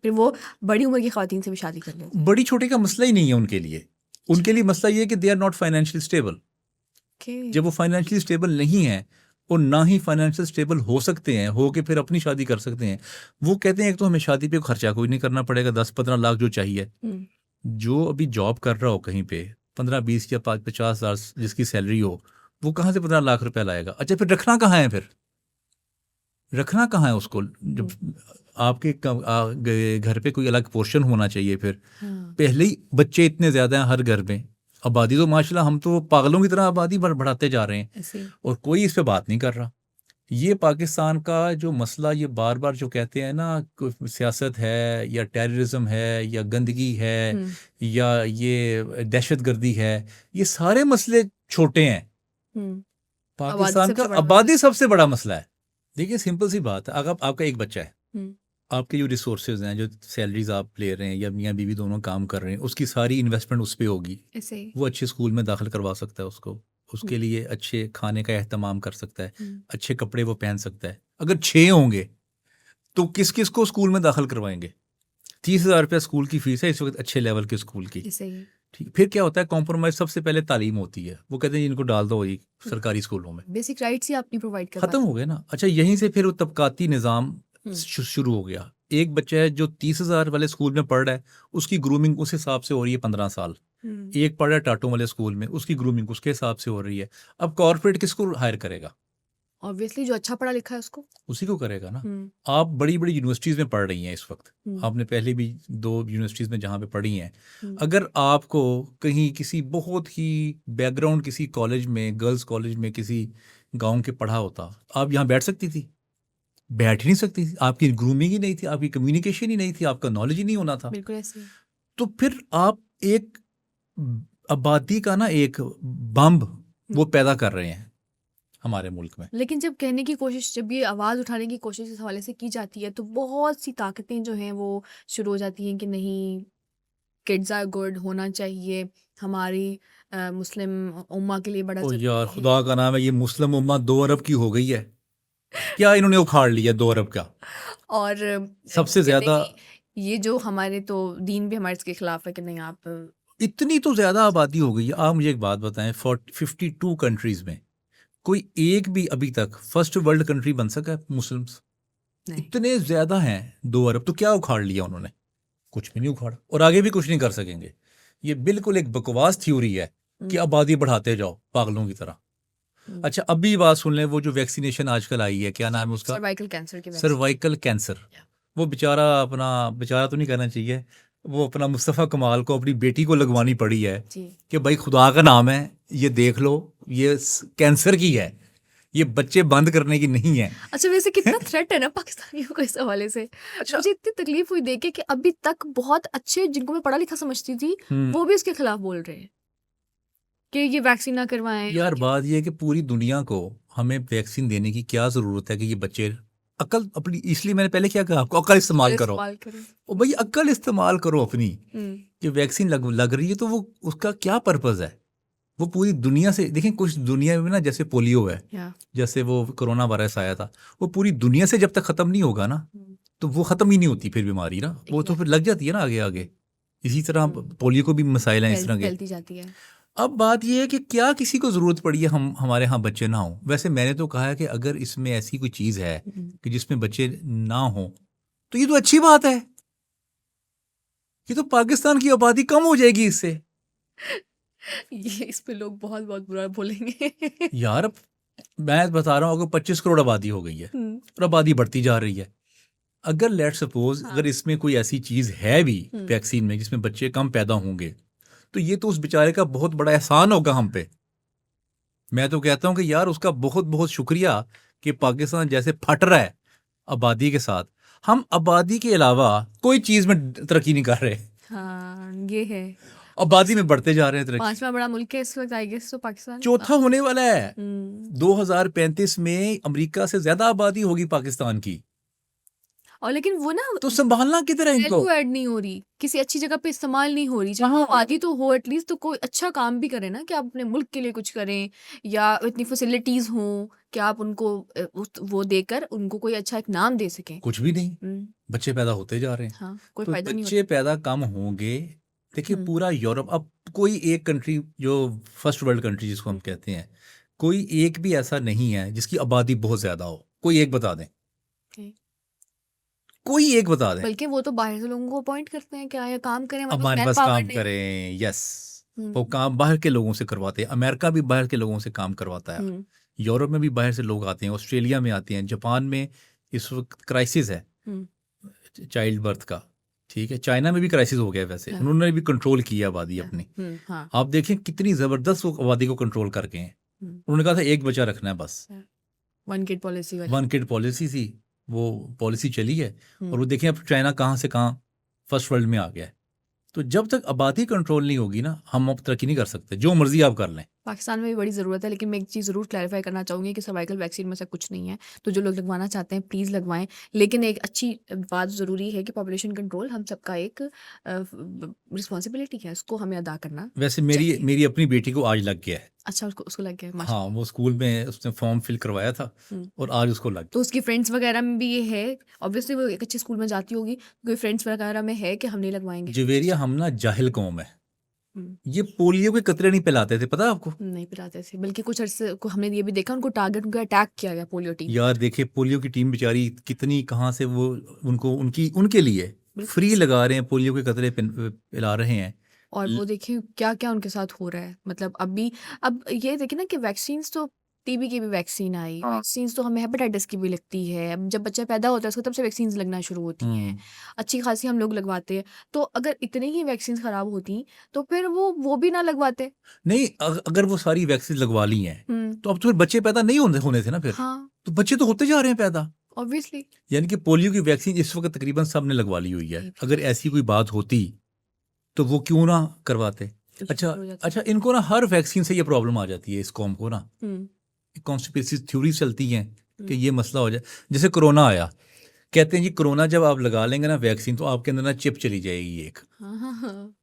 फिर वो बड़ी उम्र की खवातीन से भी शादी कर लेते हैं। बड़ी छोटे का मसला ही नहीं है उनके लिए, उनके लिए मसला ये है कि they are not financially stable. Okay. जब वो फाइनेंशियली स्टेबल नहीं है, और ना ही फाइनेंशियल स्टेबल हो सकते हैं, हो के फिर अपनी शादी कर सकते हैं, वो कहते हैं एक तो हमें शादी पे खर्चा कोई नहीं करना पड़ेगा, 10-15 लाख जो चाहिए। हम्म, जो अभी जॉब कर रहा हो कहीं पे, 15-20 या 50,000 जिसकी सैलरी हो, वो कहाँ से 15 लाख रुपया लाएगा? अच्छा, फिर रखना कहाँ है, फिर रखना कहाँ है उसको? जब आपके घर पे कोई अलग पोर्शन होना चाहिए। फिर हाँ, पहले ही बच्चे इतने ज्यादा हैं हर घर में, आबादी तो माशाल्लाह हम तो पागलों की तरह आबादी बढ़ाते जा रहे हैं, ऐसे ही। और कोई इस पे बात नहीं कर रहा। ये पाकिस्तान का जो मसला, ये बार बार जो कहते हैं ना, सियासत है या टेररिज्म है या गंदगी है हम्म, या ये दहशतगर्दी है, ये सारे मसले छोटे हैं। हम्म। आबादी पाकिस्तान का सबसे बड़ा मसला। आबादी सबसे बड़ा मसला है। देखिए, सिंपल सी बात है, अगर आपका एक बच्चा है, हम्म, आपके जो रिसोर्सेज हैं, जो सैलरीज आप ले रहे हैं या मियाँ बीवी दोनों काम कर रहे हैं, उसकी सारी इन्वेस्टमेंट उस पर होगी। ऐसे ही। वो अच्छे स्कूल में दाखिल करवा सकता है उसको, उसके लिए अच्छे खाने का एहतमाम कर सकता है, अच्छे कपड़े वो पहन सकता है। अगर 6 होंगे तो किस किस को स्कूल में दाखिल करवाएंगे? 30,000 रुपया स्कूल की फीस है इस वक्त, अच्छे लेवल के स्कूल की। ऐसे ही। ठीक, फिर क्या होता है, कॉम्प्रोमाइज सबसे पहले तालीम होती है। वो कहते हैं इनको डाल दो वही सरकारी स्कूलों में, बेसिक राइट्स ही आप नहीं प्रोवाइड कर खत्म पाते। हो गया ना। अच्छा, यहीं से फिर वो तबकाती निज़ाम हम्म, शुरू हो गया एक बच्चा है जो 30,000 वाले स्कूल में पढ़ रहा है, उसकी ग्रूमिंग उस हिसाब से हो रही है 15 साल। एक पढ़ रहा है टाटो वाले स्कूल में, उसकी ग्रूमिंग उसके हिसाब से हो रही है। अब कॉर्पोरेट किसको हायर करेगा? ऑब्वियसली जो अच्छा पढ़ा लिखा है उसको। उसी को करेगा ना। हम्म, आप बड़ी बड़ी यूनिवर्सिटीज़ में पढ़ रही हैं इस वक्त, हम्म, आपने पहले भी 2 यूनिवर्सिटीज़ में जहाँ पे पढ़ी हैं। हम्म, अगर आपको कहीं किसी बहुत ही बैकग्राउंड किसी कॉलेज में, गर्ल्स कॉलेज में किसी गांव के पढ़ा होता, आप यहाँ बैठ सकती थी? बैठ ही नहीं सकती थी। आपकी ग्रूमिंग ही नहीं थी, आपकी कम्युनिकेशन ही नहीं थी, आपका नॉलेज ही नहीं होना था। बिल्कुल ऐसे ही। तो फिर आप एक आबादी का ना एक बम्ब वो पैदा कर रहे हैं हमारे मुल्क में। लेकिन जब कहने की कोशिश, जब ये आवाज़ उठाने की कोशिश इस हवाले से की जाती है तो बहुत सी ताकतें जो हैं वो शुरू हो जाती हैं कि नहीं, किड्स आर गुड, होना चाहिए, हमारी मुस्लिम उम्मा के लिए बड़ा ओ यार, ज़रूरी है। खुदा का नाम है, ये मुस्लिम उम्मा 2 अरब की हो गई है। क्या इन्होंने उखाड़ लिया 2 अरब का? और सबसे कहते हैं ज्यादा कि ये जो हमारे तो दीन भी हमारे इसके खिलाफ है कि नहीं आप इतनी तो ज्यादा आबादी हो गई है। आप मुझे एक बात बताएं, 52 कंट्रीज में कोई एक भी अभी तक फर्स्ट वर्ल्ड कंट्री बन सका है मुस्लिम्स? नहीं। इतने ज्यादा हैं 2 अरब, तो क्या उखाड़ लिया उन्होंने? कुछ भी नहीं उखाड़ा और आगे भी कुछ नहीं कर सकेंगे। ये बिल्कुल एक बकवास थ्योरी है कि आबादी बढ़ाते जाओ पागलों की तरह। अच्छा, अभी बात सुन लें, वो जो वैक्सीनेशन आजकल आई है, क्या नाम है उसका? सर्वाइकल कैंसर की वजह सर्वाइकल कैंसर। वो बेचारा, अपना बेचारा तो नहीं कहना चाहिए, वो अपना मुस्तफ़ा कमाल को अपनी बेटी को लगवानी पड़ी है जी। कि भाई खुदा का नाम है, ये देख लो, ये कैंसर की है, ये बच्चे बंद करने की नहीं है। अच्छा, वैसे कितना थ्रेट है ना पाकिस्तानियों को इस हवाले से। अच्छा। मुझे इतनी तकलीफ हुई देख के कि अभी तक बहुत अच्छे जिनको मैं पढ़ा लिखा समझती थी वो भी इसके खिलाफ बोल रहे हैं कि ये वैक्सीन ना करवाएं। यार बात ये है कि पूरी दुनिया को हमें वैक्सीन देने की क्या ज़रूरत है कि ये बच्चे अकल अपनी, इसलिए मैंने पहले क्या कहा आपको, अकल इस्तेमाल करो। इस्तेमाल करें। ओ भाई, अकल इस्तेमाल करो अपनी। हम्म, कि वैक्सीन लग रही है तो वो उसका क्या पर्पज़ है? वो पूरी दुनिया से देखें, कुछ दुनिया में ना, जैसे पोलियो है, या जैसे वो कोरोना वायरस आया था, वो पूरी दुनिया से जब तक ख़त्म नहीं होगा ना, तो वो ख़त्म ही नहीं होती फिर बीमारी ना, वो तो फिर लग जाती है ना आगे आगे। इसी तरह पोलियो को भी मसाइल हैं इस तरह के। फैलती जाती है। अब बात यह है कि क्या किसी को ज़रूरत पड़ी है हमारे यहाँ बच्चे ना हों? वैसे मैंने तो कहा है कि अगर इसमें ऐसी कोई चीज़ है कि जिसमें बच्चे ना हों, तो ये तो अच्छी बात है। ये तो पाकिस्तान की आबादी कम हो जाएगी इससे। ये इस पे लोग बहुत बहुत बुरा बोलेंगे। यार, अब मैं बता रहा हूँ, अगर 25 करोड़ आबादी हो गई है और आबादी बढ़ती जा रही है, अगर लेट सपोज हाँ। अगर इसमें कोई ऐसी चीज़ है भी वैक्सीन में जिसमें बच्चे कम पैदा होंगे, तो ये तो उस बेचारे का बहुत बड़ा एहसान होगा हम पे। मैं तो कहता हूँ कि यार उसका बहुत बहुत शुक्रिया कि पाकिस्तान जैसे फट रहा है आबादी के साथ, हम आबादी के अलावा कोई चीज़ में तरक्की नहीं कर रहे। हाँ, ये है। आबादी में बढ़ते जा रहे हैं तरक्की। 5वां बड़ा मुल्क है इस वक्त, आई गेस तो पाकिस्तान। चौथा होने वाला है। हम्म। 2035 में अमेरिका से ज्यादा आबादी होगी पाकिस्तान की। और लेकिन वो ना तो संभालना किधर है इनको? वैल्यू ऐड नहीं हो रही, किसी अच्छी जगह पे इस्तेमाल नहीं हो रही। जहाँ आबादी तो हो एटलीस्ट, तो कोई अच्छा काम भी करें ना, कि आप अपने मुल्क के लिए कुछ करें, या इतनी फैसिलिटीज हों कि आप उनको वो देकर उनको कोई अच्छा एक नाम दे सकें। कुछ भी नहीं, बच्चे पैदा होते जा रहे हैं। हाँ, कोई तो फायदा नहीं बच्चे पैदा कम होंगे। देखिए पूरा यूरोप, अब कोई एक कंट्री जो फर्स्ट वर्ल्ड कंट्री जिसको हम कहते हैं, कोई एक भी ऐसा नहीं है जिसकी आबादी बहुत ज्यादा हो। कोई एक बता दें, होता। कोई एक बता दें। बल्कि वो तो बाहर से लोगों को अपॉइंट करते हैं, क्या ये काम करें, हमारे हमारे मैन पास पावर काम नहीं। करें, यस, वो काम बाहर के लोगों से करवाते हैं। अमेरिका भी बाहर के लोगों से काम करवाता है। यूरोप में भी बाहर से लोग आते हैं, ऑस्ट्रेलिया में आते हैं, जापान में इस वक्त क्राइसिस है चाइल्ड बर्थ का। ठीक है, चाइना में भी क्राइसिस हो गया है वैसे, उन्होंने भी कंट्रोल किया आबादी अपनी। हाँ। आप देखें कितनी जबरदस्त वो आबादी को कंट्रोल करके हैं। उन्होंने कहा था एक बच्चा रखना है बस। 1 किड पॉलिसी वाली। 1 किड पॉलिसी थी, वो पॉलिसी चली है। और वो देखें अब चाइना कहाँ से कहाँ फर्स्ट वर्ल्ड में आ गया है। तो जब तक आबादी कंट्रोल नहीं होगी ना, हम अब तरक्की नहीं कर सकते, जो मर्जी आप कर लें। पाकिस्तान में भी बड़ी ज़रूरत है, लेकिन मैं एक चीज़ ज़रूर क्लैरिफाई करना चाहूँगी कि सर्वाइकल वैक्सीन में से कुछ नहीं है। तो जो लोग लगवाना चाहते हैं प्लीज़ लगवाएं, लेकिन एक अच्छी बात ज़रूरी है कि पॉपुलेशन कंट्रोल हम सबका एक रिस्पॉन्सिबिलिटी है, उसको हमें अदा करना। वैसे मेरी अपनी बेटी को आज लग गया है। अच्छा, उसको लग गया? हाँ, वो स्कूल में उसने फॉर्म फिल करवाया था और आज उसको लग गया। तो उसकी फ्रेंड्स वगैरह में भी ये है, ऑब्वियसली वो एक अच्छे स्कूल में जाती होगी, कोई फ्रेंड्स वगैरह में है कि हम नहीं लगवाएंगे। जवेरिया, हम ना जाहिल कौम है। ये पोलियो के कतरे नहीं पिलाते थे, पता आपको? नहीं पिलाते थे, बल्कि कुछ अर्से को हमने ये भी देखा उनको टारगेट उनका अटैक किया गया पोलियो टीम। यार देखिए, पोलियो की टीम बेचारी कितनी कहाँ से वो उनको उनके लिए फ्री लगा रहे हैं, पोलियो के कतरे पिला रहे हैं। और वो देखिए क्या क्या उनके साथ हो रहा है। मतलब अब ये देखिए ना कि वैक्सीन तो टीबी की भी वैक्सीन आई, वैक्सीन तो हमें हेपेटाइटिस की भी लगती है। अब जब बच्चा पैदा होता है उसको तब से वैक्सीन लगना शुरू होती हैं, अच्छी खासी हम लोग लगवाते हैं। तो अगर इतनी ही वैक्सीन खराब होती तो फिर वो भी ना लगवाते। नहीं, अगर वो सारी वैक्सीन लगवा ली हैं तो अब तो फिर बच्चे पैदा नहीं होने थे ना फिर। हाँ, तो बच्चे तो होते जा रहे हैं पैदा। ऑब्वियसली। यानी कि पोलियो की वैक्सीन इस वक्त तकरीबन सबने लगवा ली हुई है। अगर ऐसी कोई बात होती तो वो क्यों ना करवाते। अच्छा, इनको ना हर वैक्सीन से ये प्रॉब्लम आ जाती है इस कौम को ना। कॉन्स्पिरेसी थ्योरी चलती हैं कि ये मसला हो जाए। जैसे कोरोना आया, कहते हैं जी कोरोना जब आप लगा लेंगे ना वैक्सीन तो आपके अंदर ना चिप चली जाएगी एक,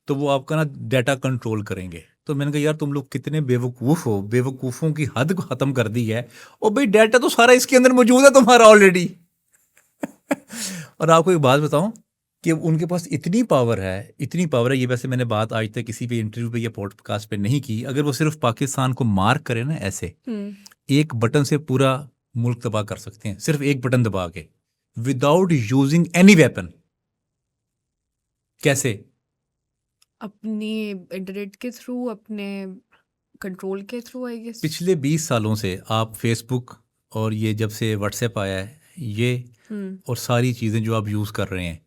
तो वो आपका ना डाटा कंट्रोल करेंगे। तो मैंने कहा यार तुम लोग कितने बेवकूफ़ हो, बेवकूफ़ों की हद को ख़त्म कर दी है। और भाई डाटा तो सारा इसके अंदर मौजूद है तुम्हारा ऑलरेडी। और आपको एक बात बताऊं कि उनके पास इतनी पावर है, ये वैसे मैंने बात आज तक किसी भी इंटरव्यू पे या पॉडकास्ट पे नहीं की। अगर वो सिर्फ पाकिस्तान को मार्क करे ना ऐसे, एक बटन से पूरा मुल्क तबाह कर सकते हैं, सिर्फ एक बटन दबा के, विदाउट यूजिंग एनी वेपन। कैसे? अपनी इंटरनेट के थ्रू, अपने कंट्रोल के थ्रू, आई गेस। पिछले 20 सालों से आप फेसबुक और ये जब से व्हाट्सएप आया है ये और सारी चीज़ें जो आप यूज़ कर रहे हैं,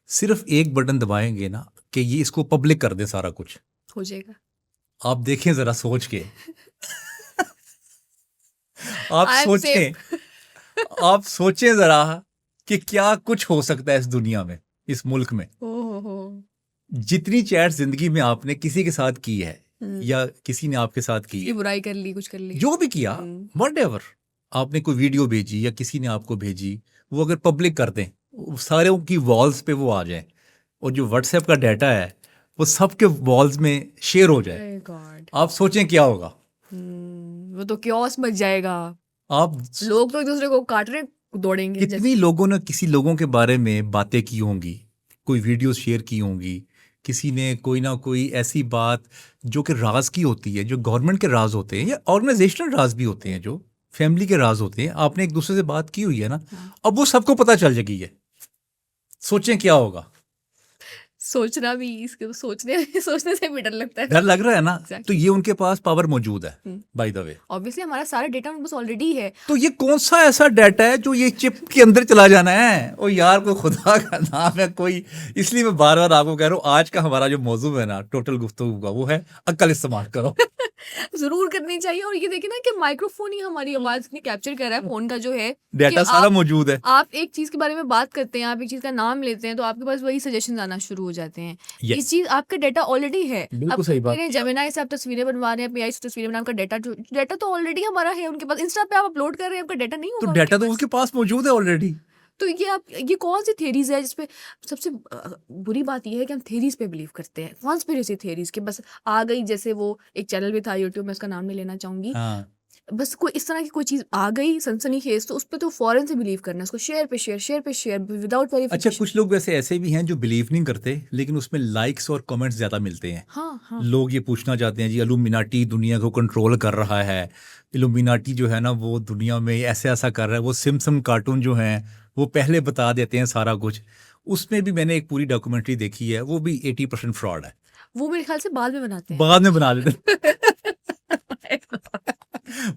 सिर्फ एक बटन दबाएंगे ना कि ये इसको पब्लिक कर दे, सारा कुछ हो जाएगा। आप देखें ज़रा सोच के। आप सोचें ज़रा कि क्या कुछ हो सकता है इस दुनिया में, इस मुल्क में। जितनी चैट जिंदगी में आपने किसी के साथ की है या किसी ने आपके साथ की है, बुराई कर ली, कुछ कर ली, जो भी किया, व्हाटएवर, आपने कोई वीडियो भेजी या किसी ने आपको भेजी, वो अगर पब्लिक कर दें, सारे की वॉल्स पे वो आ जाए और जो व्हाट्सएप का डाटा है वो सबके वॉल्स में शेयर हो जाए, आप सोचें क्या होगा। वो तो क्योस मच जाएगा। आप लोग तो एक दूसरे को काट रहे दौड़ेंगे। कितनी लोगों ने किसी लोगों के बारे में बातें की होंगी, कोई वीडियो शेयर की होंगी, किसी ने कोई ना कोई ऐसी बात जो कि राज की होती है, जो गवर्नमेंट के राज होते हैं या ऑर्गेनाइजेशनल राज भी होते हैं, जो फैमिली के राज होते हैं, आपने एक दूसरे से बात की हुई है ना, अब वो सबको पता चल जाएगी है। सोचें क्या होगा। सोचना भी, इसके सोचने से भी डर लगता है। डर लग रहा है ना। तो ये उनके पास पावर मौजूद है बाय द वे। ऑब्वियसली हमारा सारा डेटा उनके पास ऑलरेडी है। तो ये कौन सा ऐसा डाटा है जो ये चिप के अंदर चला जाना है? ओ यार, कोई खुदा का नाम है कोई। इसलिए मैं बार बार आपको कह रहा हूँ, आज का हमारा जो मौजू है ना टोटल गुफ्तगू का, वो है अक्ल इस्तेमाल करो। जरूर करनी चाहिए। और ये देखिए ना कि माइक्रोफोन ही हमारी आवाज की कैप्चर कर रहा है, फोन का जो है डाटा सारा मौजूद है। आप एक चीज के बारे में बात करते हैं, आप एक चीज का नाम लेते हैं तो आपके पास वही सजेशन आना शुरू हो जाते हैं। इस चीज आपका डाटा ऑलरेडी है। बिल्कुल सही बात। जेमिनी से आप तस्वीरें बनवा रहे हैं, अपनी आई से तस्वीरें बना, आपका डाटा तो ऑलरेडी हमारा है उनके पास। इंस्टा पे आप अपलोड कर रहे हैं, आपका डाटा नहीं होगा? तो डाटा तो उसके पास मौजूद है ऑलरेडी। तो ये कौन सी थेरीज है जिसपे सबसे बुरी बात ये है कि हम थेरीज पे बिलीव करते हैं, कॉन्स्पिरेसी थेरीज के। बस आ गई, जैसे वो एक चैनल भी था यूट्यूब में, उसका नाम नहीं लेना चाहूंगी। बस कोई इस तरह की कोई चीज आ गई सनसनीखेज, तो उस पर तो फौरन से बिलीव करना, उसको शेयर पे शेयर विदाउट वेरिफिकेशन। अच्छा, कुछ लोग वैसे ऐसे भी हैं जो बिलीव नहीं करते, लेकिन उसमें लाइक्स और कमेंट्स ज्यादा मिलते हैं। हाँ। लोग ये पूछना चाहते हैं जी, इल्यूमिनाटी दुनिया को कंट्रोल कर रहा है, इल्यूमिनाटी जो है ना वो दुनिया में ऐसे ऐसा कर रहा है। वो सिम्पसन कार्टून जो हैं वो पहले बता देते हैं सारा कुछ। उसमें भी मैंने एक पूरी डॉक्यूमेंट्री देखी है, वो भी 80% फ्रॉड है। वो मेरे ख्याल से बाद में बनाते हैं, बाद में बना देते हैं।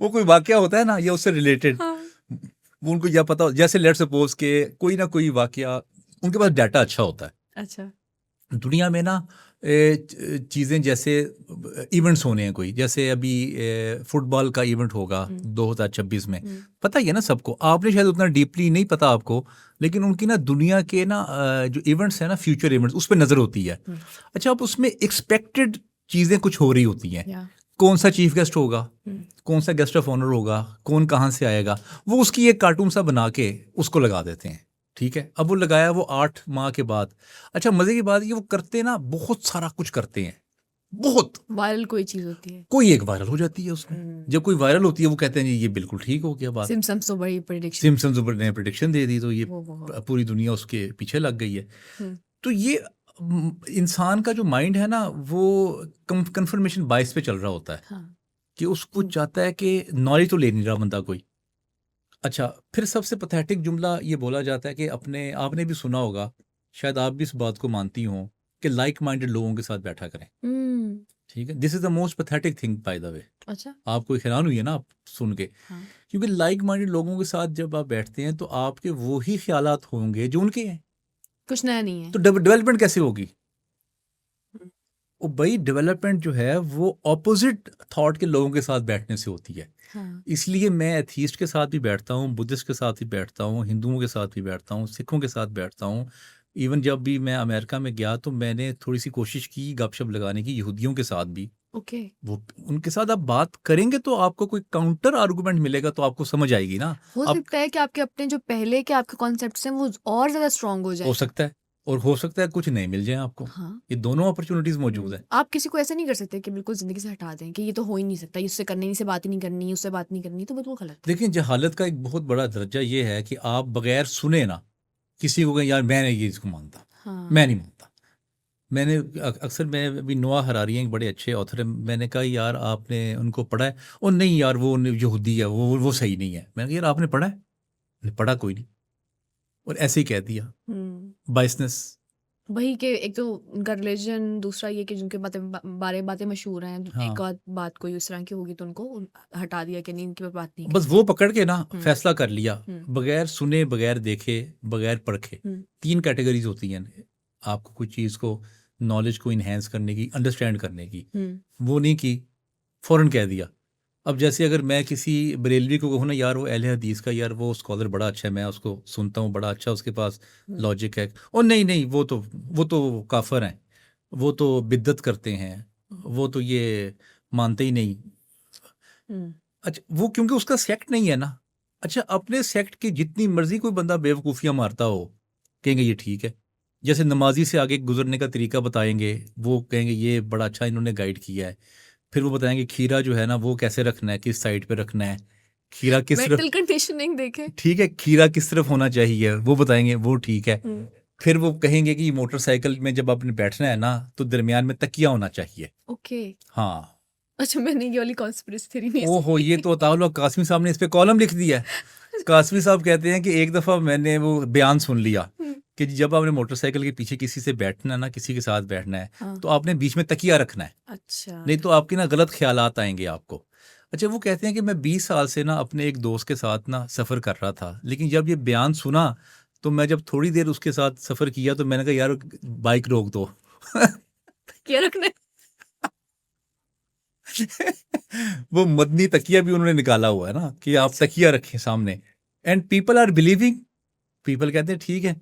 वो कोई वाकया होता है ना या उससे रिलेटेड, वो उनको यह पता, जैसे लेट्स सपोज के कोई ना कोई वाकया, उनके पास डाटा अच्छा होता है। अच्छा, दुनिया में ना चीज़ें जैसे इवेंट्स होने हैं, कोई जैसे अभी फुटबॉल का इवेंट होगा 2026 में, पता ही है ना सबको। आपने शायद उतना डीपली नहीं पता आपको, लेकिन उनकी ना दुनिया के ना जो इवेंट्स हैं ना, फ्यूचर इवेंट्स, उस पर नज़र होती है। अच्छा, अब उसमें एक्सपेक्टेड चीज़ें कुछ हो रही होती हैं। कौन सा चीफ गेस्ट होगा, कौन सा गेस्ट ऑफ ऑनर होगा, कौन कहाँ से आएगा, वो उसकी एक कार्टून सा बना के उसको लगा देते हैं। ठीक है, अब वो लगाया वो 8 माह के बाद। अच्छा, मजे की बात ये वो करते ना बहुत सारा कुछ करते हैं, बहुत वायरल कोई चीज होती है, कोई एक वायरल हो जाती है उसमें। जब कोई वायरल होती है वो कहते हैं जी ये बिल्कुल ठीक हो गया बात। सिम्पसन्स तो बड़ी प्रेडिक्शन, सिम्पसन्स ने प्रेडिक्शन दे दी, तो ये पूरी दुनिया उसके पीछे लग गई है। तो ये इंसान का जो माइंड है ना वो कंफर्मेशन बायस पे चल रहा होता है हाँ, कि उसको चाहता है कि नॉलेज तो ले नहीं रहा बंदा कोई। अच्छा, फिर सबसे पैथेटिक जुमला ये बोला जाता है कि अपने आपने भी सुना होगा, शायद आप भी इस बात को मानती हो कि लाइक माइंडेड लोगों के साथ बैठा करें। ठीक है, this is the most pathetic thing by the way. अच्छा, आपको हैरान हुई है ना आप सुन के, हाँ, क्योंकि लाइक माइंडेड लोगों के साथ जब आप बैठते हैं तो आपके वो ही ख्यालात होंगे जो उनके हैं। कुछ नया नहीं है। तो डेवलपमेंट कैसे होगी? हुँ, वो भाई डेवलपमेंट जो है वो ऑपोजिट थॉट के लोगों के साथ बैठने से होती है। हाँ, इसलिए मैं एथीस्ट के साथ भी बैठता हूँ, बुद्धिस्ट के साथ भी बैठता हूँ, हिंदुओं के साथ भी बैठता हूँ, सिखों के साथ बैठता हूँ। इवन जब भी मैं अमेरिका में गया तो मैंने थोड़ी सी कोशिश की गपशप लगाने की यहूदियों के साथ भी। ओके। वो उनके साथ आप बात करेंगे तो आपको कोई काउंटर आर्गुमेंट मिलेगा तो आपको समझ आएगी ना। हो आप सकता है कि आपके अपने जो पहले के आपके कॉन्सेप्ट्स हैं वो और ज़्यादा स्ट्रॉन्ग हो हो जाएँ। सकता है, और हो सकता है कुछ नहीं मिल जाए आपको। हाँ। ये दोनों अपॉर्चुनिटीज मौजूद है। आप किसी को ऐसे नहीं कर सकते कि बिल्कुल ज़िंदगी से हटा दें कि ये तो हो ही नहीं सकता, इससे करने ही से बात ही नहीं करनी, उससे बात नहीं करनी, तो बिल्कुल गलत है। देखिए, जहालत का एक बहुत बड़ा दर्जा ये है कि आप बगैर सुने ना किसी को कहें यार मैं नहीं ये इसको मानता, हाँ, मैं नहीं मानता। मैंने अक्सर मैं अभी नोआ हरारी हैं, एक बड़े अच्छे ऑथर हैं, मैंने कहा यार आपने उनको पढ़ा है? और नहीं यार वो यहूदी है, वो सही नहीं है। मैंने कहा यार आपने पढ़ा है? मैंने पढ़ा कोई नहीं, और ऐसे ही कह दिया। हुँ। बाइसनेस। वही कि एक तो उनका रिलीजन, दूसरा ये कि जिनके बारे बातें मशहूर हैं, हाँ, एक आध बात कोई इस तरह की होगी तो उनको हटा दिया कि नहीं इनकी बात नहीं बस करनी। वो पकड़ के ना हुँ, फैसला कर लिया, हुँ, बगैर सुने, बगैर देखे, बगैर परखे। हुँ, 3 कैटेगरीज होती हैं आपको कोई चीज़ को, नॉलेज को इन्हेंस करने की, अंडरस्टैंड करने की। हुँ, वो नहीं की, फ़ौरन कह दिया। अब जैसे अगर मैं किसी बरेलवी को कहूँ ना यार वो अहले हदीस का, यार वो स्कॉलर बड़ा अच्छा है, मैं उसको सुनता हूँ, बड़ा अच्छा उसके पास हुँ, लॉजिक है। और नहीं नहीं वो तो काफर हैं, वो तो बिद्दत करते हैं, वो तो ये मानते ही नहीं। हुँ, अच्छा, वो क्योंकि उसका सेक्ट नहीं है ना। अच्छा, अपने सेक्ट की जितनी मर्जी कोई बंदा बेवकूफ़ियाँ मारता हो, कहेंगे ये ठीक है। जैसे नमाजी से आगे गुजरने का तरीका बताएंगे, वो कहेंगे ये बड़ा अच्छा इन्होंने गाइड किया है। फिर वो बताएंगे खीरा जो है ना वो कैसे रखना है, किस साइड पे रखना है, खीरा किस तरफ, मेंटल कंडीशनिंग देखें। ठीक है, खीरा किस तरफ होना चाहिए वो बताएंगे, वो ठीक है। हुँ, फिर वो कहेंगे कि मोटरसाइकिल में जब आपने बैठना है ना तो दरमियान में तकिया होना चाहिए। ओके। हाँ। अच्छा, मैंने ये वाली कॉन्स्पिरेसी थ्योरी नहीं ओहो, ये सुनी। तो अताउल्लाह कासमी साहब ने इस पे कॉलम लिख दिया है। कासमी साहब कहते हैं कि एक दफ़ा मैंने वो बयान सुन लिया हुँ, कि जब आपने मोटरसाइकिल के पीछे किसी से बैठना है ना, किसी के साथ बैठना है, हाँ, तो आपने बीच में तकिया रखना है, अच्छा। नहीं तो आपकी ना गलत ख्यालात आएंगे आपको। अच्छा, वो कहते हैं कि मैं 20 साल से ना अपने एक दोस्त के साथ ना सफ़र कर रहा था, लेकिन जब ये बयान सुना तो मैं जब थोड़ी देर उसके साथ सफ़र किया तो मैंने कहा यार बाइक रोक दो। क्या रखना है? वो मदनी तकिया भी उन्होंने निकाला हुआ है ना कि आप अच्छा। तकिया रखें सामने, and people are believing. People कहते हैं ठीक है।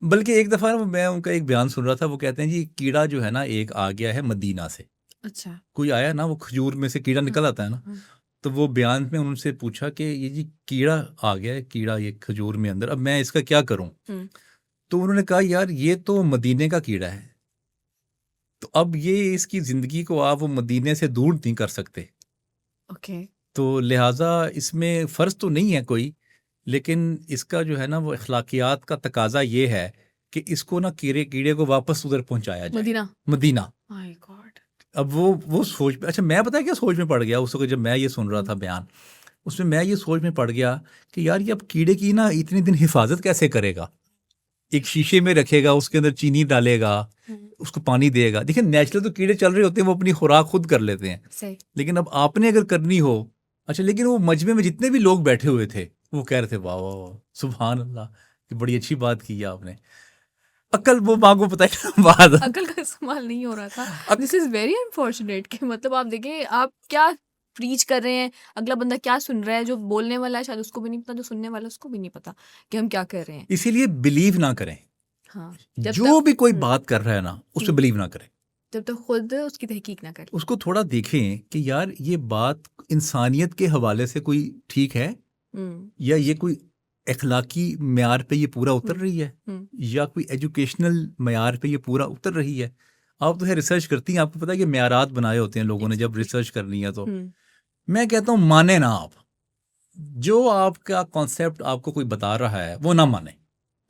बल्कि एक दफ़ा ना मैं उनका एक बयान सुन रहा था, वो कहते हैं जी कीड़ा जो है ना एक आ गया है मदीना से। अच्छा। कोई आया ना, वो खजूर में से कीड़ा हाँ, निकल आता है ना, हाँ, तो वो बयान में उनसे पूछा कि ये जी कीड़ा आ गया है, कीड़ा ये खजूर में अंदर, अब मैं इसका क्या करूं? हुँ, तो उन्होंने कहा यार ये तो मदीने का कीड़ा है, तो अब ये इसकी ज़िंदगी को आप वो मदीने से दूर नहीं कर सकते, ओके। तो लिहाजा इसमें फ़र्ज़ तो नहीं है कोई, लेकिन इसका जो है ना वो अखलाकियात का तकाजा ये है कि इसको ना कीड़े को वापस उधर पहुंचाया जाए, मदीना। मदीना। My God! अब वो सोच में, अच्छा मैं पता है क्या सोच में पड़ गया उस वक्त जब मैं ये सुन रहा हुँ, था बयान, उसमें मैं ये सोच में पड़ गया कि यार ये अब कीड़े की ना इतने दिन हिफाजत कैसे करेगा? एक शीशे में रखेगा, उसके अंदर चीनी डालेगा, हुँ, उसको पानी देगा। देखिए नेचुरल तो कीड़े चल रहे होते हैं, वो अपनी खुराक खुद कर लेते हैं। सही। लेकिन अब आपने अगर करनी हो, अच्छा, लेकिन वो मजमे में जितने भी लोग बैठे हुए थे वो कह रहे थे वाह वाह वाह, सुभान अल्लाह, ये बड़ी अच्छी बात की है आपने। अक्ल वो माँ को पता है क्या बात। अकल का इस्तेमाल नहीं हो रहा था। अक- दिस इज़ वेरी अनफॉर्चुनेट कि मतलब आप देखें आप क्या प्रीच कर रहे हैं, अगला बंदा क्या सुन रहा है, जो बोलने वाला है शायद उसको भी नहीं पता, जो सुनने वाला है उसको भी नहीं पता कि हम क्या कर रहे हैं। इसीलिए बिलीव ना करें, हाँ, जब जो तक भी कोई हुँ, बात कर रहा है ना उस पर हुँ, बिलीव ना करें। जब तक खुद उसकी तहकीक ना कर ले। उसको थोड़ा देखें कि यार ये बात इंसानियत के हवाले से कोई ठीक है, हुँ, या ये कोई अखलाकी म्यार पे ये पूरा उतर हुँ, रही है, हुँ, या कोई एजुकेशनल म्यार पे ये पूरा उतर रही है। आप तो है रिसर्च करती हैं, आपको पता है कि म्यारात बनाए होते हैं लोगों ने जब एग्ज़ैक्टली। रिसर्च करनी है तो। हुँ, मैं कहता हूँ माने ना आप, जो आपका कॉन्सेप्ट आपको कोई बता रहा है वो ना माने।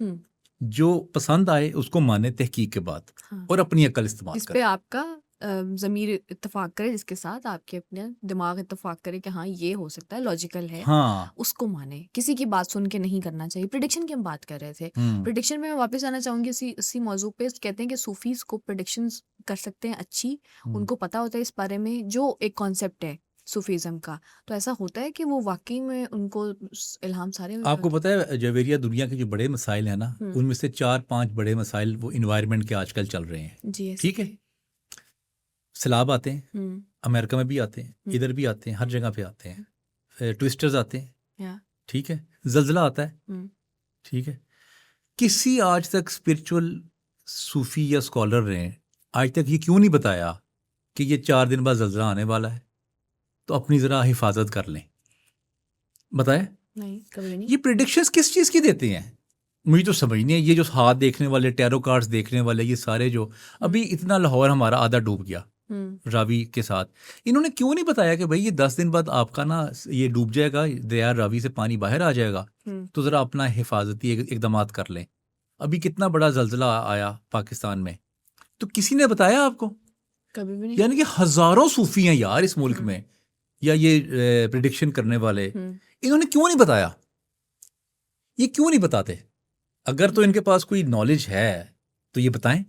हुँ, जो पसंद आए उसको माने तहकीक के बाद हाँ, और अपनी अकल इस्तेमाल जिस पे करें। आपका ज़मीर इत्तेफ़ाक करे, जिसके साथ आपके अपने दिमाग इत्तेफ़ाक करे कि हाँ, ये हो सकता है, लॉजिकल है, हाँ। उसको माने। किसी की बात सुन के नहीं करना चाहिए। प्रेडिक्शन की हम बात कर रहे थे। प्रेडिक्शन में मैं वापस आना चाहूँगी इसी मौज़ू पे। कहते हैं कि सूफ़ीज़ को प्रेडिक्शंस कर सकते हैं अच्छी, उनको पता होता है इस बारे में, जो एक कॉन्सेप्ट है सूफ़ीज़्म का। तो ऐसा होता है कि वो वाक़ई में उनको इल्हाम सारे आपको पता है जवेरिया, दुनिया के जो बड़े मसाइल हैं ना, उनमें से 4-5 बड़े मसाइल वो इन्वायरमेंट के आजकल चल रहे हैं। जी, ऐसे ठीक है, सैलाब आते हैं, हुँ, अमेरिका में भी आते हैं, इधर भी आते हैं, हर जगह पे आते हैं। ट्विस्टर्स आते हैं, या ठीक है, जल्जला आता है, हुँ, ठीक है। किसी आज तक स्पिरिचुअल सूफी या स्कॉलर ने आज तक ये क्यों नहीं बताया कि ये 4 दिन बाद जल्जला आने वाला है, तो अपनी ज़रा हिफाजत कर लें। बताए नहीं, कभी नहीं। ये प्रिडिक्शंस किस चीज़ की देते हैं? मुझे तो समझ नहीं है। ये जो हाथ देखने वाले, टैरो कार्ड्स देखने वाले, ये सारे जो अभी इतना लाहौर हमारा आधा डूब गया हुँ, रावी के साथ, इन्होंने क्यों नहीं बताया कि भाई ये 10 दिन बाद आपका ना ये डूब जाएगा, दरिया रावी से पानी बाहर आ जाएगा, हुँ, तो ज़रा अपना हिफाजती इकदामात कर लें। अभी कितना बड़ा जल्जला आया पाकिस्तान में, तो किसी ने बताया आपको? कभी भी नहीं। यानी कि हज़ारों सूफ़ी हैं यार इस मुल्क हुँ, में, या ये प्रिडिक्शन करने वाले, हुँ। इन्होंने क्यों नहीं बताया? ये क्यों नहीं बताते? अगर तो इनके पास कोई नॉलेज है तो ये बताएं।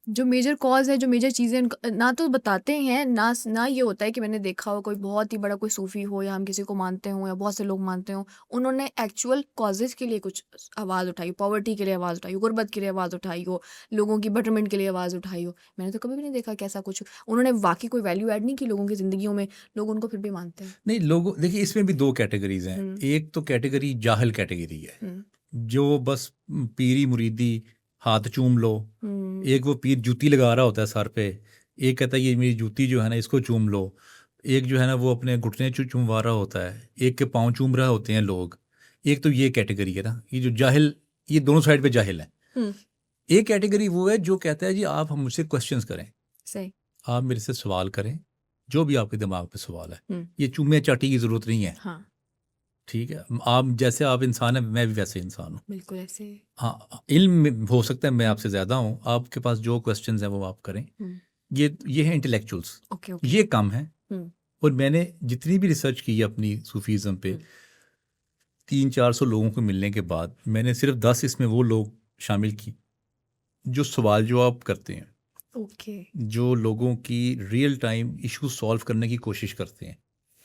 जो मेजर कॉज़ है, जो मेजर चीज़ें ना तो बताते हैं, ना ये होता है कि मैंने देखा हो कोई बहुत ही बड़ा कोई सूफ़ी हो या हम किसी को मानते हों या बहुत से लोग मानते हों, उन्होंने एक्चुअल कॉज़ेज़ के लिए कुछ आवाज़ उठाई, पॉवर्टी के लिए आवाज़ उठाई हो, गुर्बत के लिए आवाज़ उठाई हो, लोगों की बेटरमेंट के लिए आवाज़ उठाई हो। मैंने तो कभी भी नहीं देखा कि ऐसा कुछ उन्होंने वाक़ई कोई वैल्यू ऐड नहीं की लोगों की ज़िंदगियों में, लोग उनको फिर भी मानते हैं। नहीं, लोगों देखिए इसमें भी 2 कैटेगरीज़ हैं। हुँ, एक तो कैटेगरी जाहिल कैटेगरी है, हुँ, जो बस पीरी मुरीदी हाथ चूम लो। हुँ, एक वो पीर जूती लगा रहा होता है सर पे, एक कहता है ये मेरी जूती जो है ना इसको चूम लो। एक जो है ना वो अपने घुटने चूमवा रहा होता है, एक के पाँव चूम रहे होते हैं लोग। एक तो ये कैटेगरी है ना, ये जो जाहिल, ये दोनों साइड पे जाहिल हैं। हुँ, एक कैटेगरी वो है जो कहता है जी आप हम मुझसे क्वेश्चंस करें, सही। आप मेरे से सवाल करें, जो भी आपके दिमाग पे सवाल है। हुँ, ये चूमे चाटी की ज़रूरत नहीं है, हाँ, ठीक है? आप जैसे आप इंसान हैं, मैं भी वैसे इंसान हूँ। बिल्कुल ऐसे। हाँ, इल्म में हो सकता है मैं आपसे ज़्यादा हूँ, आपके पास जो क्वेश्चंस हैं वो आप करें। हुँ, ये है इंटेलेक्चुअल्स, ओके, ओके। ये कम है। हुँ, और मैंने जितनी भी रिसर्च की है अपनी सूफीज़्म पे, हुँ, 300-400 लोगों को मिलने के बाद मैंने सिर्फ 10 इसमें वो लोग शामिल की जो सवाल जवाब करते हैं, ओके। जो लोगों की रियल टाइम इशू सॉल्व करने की कोशिश करते हैं,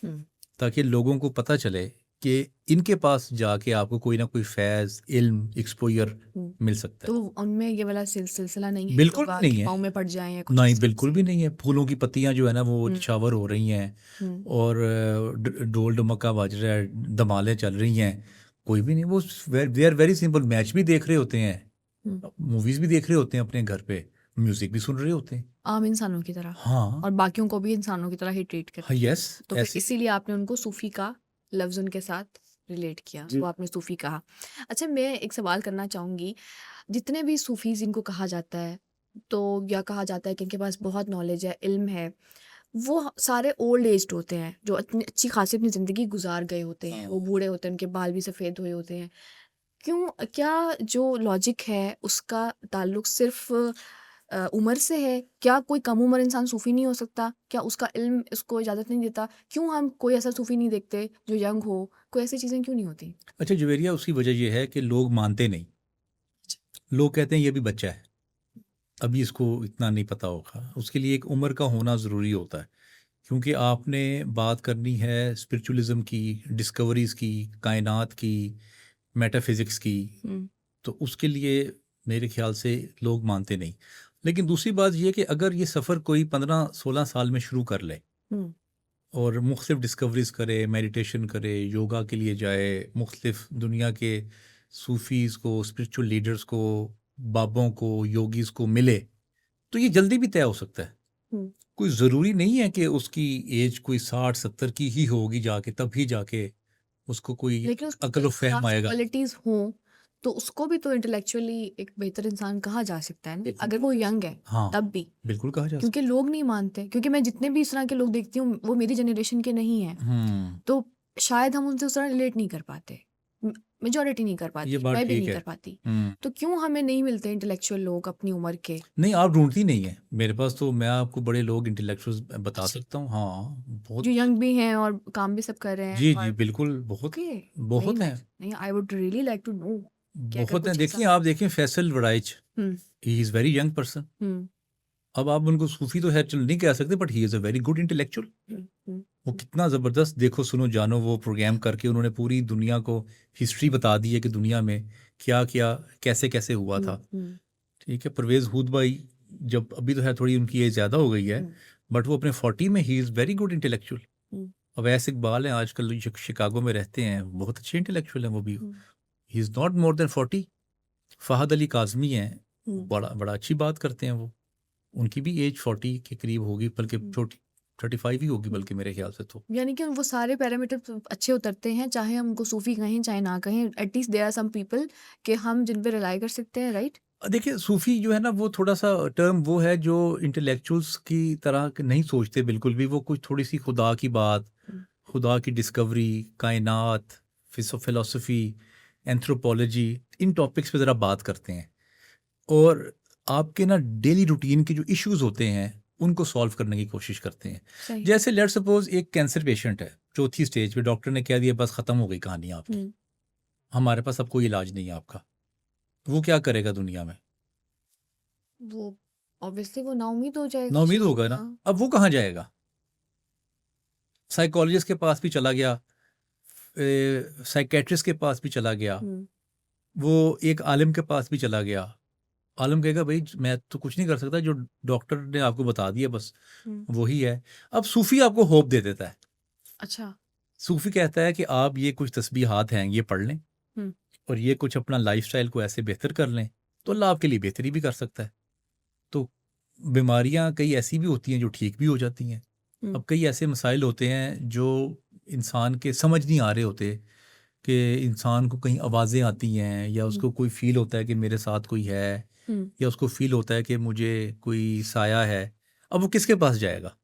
हुँ, ताकि लोगों को पता चले कि इनके पास जाके आपको कोई ना कोई फैज़, इल्म, एक्सपोज़र हुँ। मिल सकता है। तो उनमें ये वाला सिलसिला नहीं है कि बिल्कुल लोग भी आके नहीं है। पाँव में पड़ जाएँ या कुछ नहीं, इस तरह बिल्कुल से? भी नहीं है। फूलों की पत्तियाँ जो है ना वो हुँ, निछावर हो रही हैं, हुँ, और ढोल ढमक्का बज रहा है, धमालें चल रही हैं। कोई भी नहीं, वो they are very simple. Match भी देख रहे होते हैं, हुँ। मूवीज़ भी देख रहे होते हैं अपने घर पे, म्यूज़िक भी सुन रहे होते हैं। आम इंसानों की तरह हाँ, और बाकियों को भी इंसानों की तरह ही ट्रीट हाँ, करते हैं। यस, तो फिर ऐसे। इसीलिए आपने उनको सूफ़ी का लफ्ज़ उनके साथ रिलेट किया, जी। तो आपने सूफ़ी कहा। अच्छा, मैं एक सवाल करना चाहूँगी, जितने भी सूफ़ीज़ जिनको कहा जाता है, तो या कहा जाता है कि इनके पास बहुत नॉलेज है, इल्म है, वो सारे ओल्ड एज्ड होते हैं, जो इतनी अच्छी खासी अपनी ज़िंदगी गुज़ार गए होते हैं, वो बूढ़े होते हैं, उनके बाल भी सफ़ेद हुए होते हैं। क्यों, क्या जो लॉजिक है उसका ताल्लुक सिर्फ उम्र से है? क्या कोई कम उम्र इंसान सूफ़ी नहीं हो सकता? क्या उसका इल्म उसको इजाज़त नहीं देता? क्यों हम कोई ऐसा सूफ़ी नहीं देखते जो यंग हो? कोई ऐसी चीज़ें क्यों नहीं होती? अच्छा जुवेरिया, उसकी वजह ये है कि लोग मानते नहीं। लोग कहते हैं ये भी बच्चा है, अभी इसको इतना नहीं पता होगा। उसके लिए एक उम्र का होना ज़रूरी होता है। क्योंकि आपने बात करनी है स्पिरिचुअलिज्म की, डिस्कवरीज़ की, कायनात की, मेटाफिज़िक्स की, हुँ, तो उसके लिए मेरे ख़्याल से लोग मानते नहीं। लेकिन दूसरी बात ये है कि अगर ये सफ़र कोई 15-16 साल में शुरू कर ले हुँ, और मुख्तलिफ़ डिस्कवरीज़ करे, मेडिटेशन करे, योगा के लिए जाए, मुख्तलिफ़ दुनिया के सूफ़ीज़ को, स्पिरिचुअल लीडर्स को, बाबों को, योगीज़ को मिले, तो ये जल्दी भी तय हो सकता है। हुँ। कोई ज़रूरी नहीं है कि उसकी एज कोई 60-70 की ही होगी जाके, तभी जाके उसको कोई लेकिन उसमें अक्ल व कोई फ़हम ख़ास आएगा। क्वालिटीज़ हों, तो उसको भी तो इंटेलेक्चुअली एक बेहतर इंसान कहा जा सकता है ना, बिल्कुल। अगर वो यंग है, हाँ, तब भी। बिल्कुल कहा जा क्योंकि सकता लोग नहीं मानते, क्योंकि मैं जितने भी इस तरह के लोग देखती हूँ, वो मेरी जनरेशन के नहीं हैं। है। तो शायद हम उनसे उस तरह रिलेट नहीं कर पाते। मेजॉरिटी नहीं कर ये पाती, बात मैं भी ठीक नहीं है। कर पाती। हम्म। तो क्यों हमें नहीं मिलते इंटेलेक्चुअल लोग अपनी उम्र के? नहीं, आप ढूंढती नहीं है मेरे पास, तो मैं आपको बड़े लोग इंटेलेक्चुअल्स बता अच्छा, सकता हूँ। हाँ, जो बहुत। यंग भी हैं और काम भी सब कर रहे हैं जी जी और बिल्कुल, बहुत ओके, नहीं बहुत मैं हैं। नहीं, I would really like to know कि अगर बहुत हैं, कुछ ऐसा। देखिए, आप देखिए Faisal Waraich, hmm he is very young person. Hmm अब आप उनको सूफी तो है चल नहीं कह सकते, but he is a very good intellectual. Hmm hmm वो कितना ज़बरदस्त देखो सुनो जानो वो प्रोग्राम करके उन्होंने पूरी दुनिया को हिस्ट्री बता दी है कि दुनिया में क्या क्या कैसे कैसे हुआ था। हम्म ठीक है, परवेज़ हूद भाई, जब अभी तो है थोड़ी उनकी एज ज़्यादा हो गई है, हम्म बट वो अपने 40 में he is very good intellectual. Hmm Awais Iqbal हैं आजकल जो शिकागो में रहते हैं, बहुत अच्छे इंटेलेक्चुअल हैं वो भी। Hmm he is not more than 40। Fahad Ali Kazmi हैं, हम्म बड़ा बड़ा अच्छी बात करते हैं वो। उनकी भी एज 40 के करीब होगी, बल्कि हम्म छोटी 35 ही होगी हम्म। बल्कि मेरे ख्याल से तो। यानी कि वो सारे पैरामीटर अच्छे उतरते हैं, चाहे हम उनको सूफी कहें चाहे ना कहें, at least there are some people कि हम जिन पे रिलाई कर सकते हैं, राइट? देखिए सूफ़ी जो है ना वो थोड़ा-सा टर्म वो है जो इंटेलेक्चुअल्स की तरह नहीं सोचते बिल्कुल भी। वो कुछ थोड़ी-सी खुदा की बात, खुदा की डिस्कवरी, कायनात, फ़िलॉसफ़ी, एंथ्रोपोलॉजी, इन टॉपिक्स पे ज़रा बात करते हैं। और आपके ना डेली रूटीन के जो इश्यूज़ होते हैं, उनको सॉल्व करने की कोशिश करते हैं। सही। जैसे लेट्स सपोज़ एक कैंसर पेशेंट है, चौथी स्टेज पे, डॉक्टर ने कह दिया बस ख़त्म हो गई कहानी आपकी, हम्म हमारे पास अब कोई इलाज नहीं है आपका। वो क्या करेगा दुनिया में? वो ऑब्वियसली वो नाउमीद हो जाएगा नाउम्मीद चीजों होगा से। ना। हाँ। अब वो कहाँ जाएगा? साइकोलॉजिस्ट के पास भी चला गया, साइकेट्रिस्ट के पास भी चला गया, हम्म वो एक आलिम के पास भी चला गया। आलिम कहेगा भाई मैं तो कुछ नहीं कर सकता, जो डॉक्टर ने आपको बता दिया बस हम्म वही है। अब सूफी आपको होप दे देता है। अच्छा। सूफी कहता है कि आप ये कुछ तस्बीहात हैं ये पढ़ लें, हम्म और ये कुछ अपना लाइफस्टाइल को ऐसे बेहतर कर लें, तो अल्लाह आपके लिए बेहतरी भी कर सकता है। तो बीमारियां कई ऐसी भी होती हैं जो ठीक भी हो जाती हैं। हम्म अब कई ऐसे मसाइल होते हैं जो इंसान के समझ नहीं आ रहे होते, कि इंसान को कहीं आवाज़ें आती हैं, या हम्म उसको कोई फील होता है कि मेरे साथ कोई है, हम्म या उसको फील होता है कि मुझे कोई साया है। अब वो किसके पास जाएगा?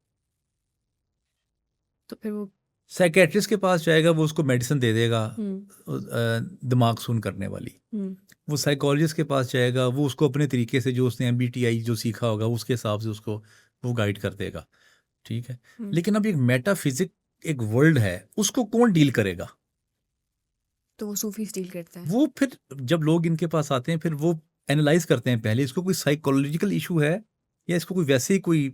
तो फिर वो साइकेट्रिस्ट के पास जाएगा, वो उसको मेडिसिन दे देगा हम्म दिमाग सुन करने वाली। हम्म वो साइकोलॉजिस्ट के पास जाएगा, वो उसको अपने तरीके से जो उसने एमबीटीआई जो सीखा होगा उसके हिसाब से उसको वो गाइड कर देगा। ठीक है। हम्म लेकिन अब एक मेटाफिजिक एक वर्ल्ड है, उसको कौन डील करेगा? तो वो सूफी डील करता है। वो फिर जब लोग इनके पास आते हैं, फिर वो एनालाइज करते हैं पहले इसको कोई साइकोलॉजिकल इशू है, या इसको कोई वैसे ही कोई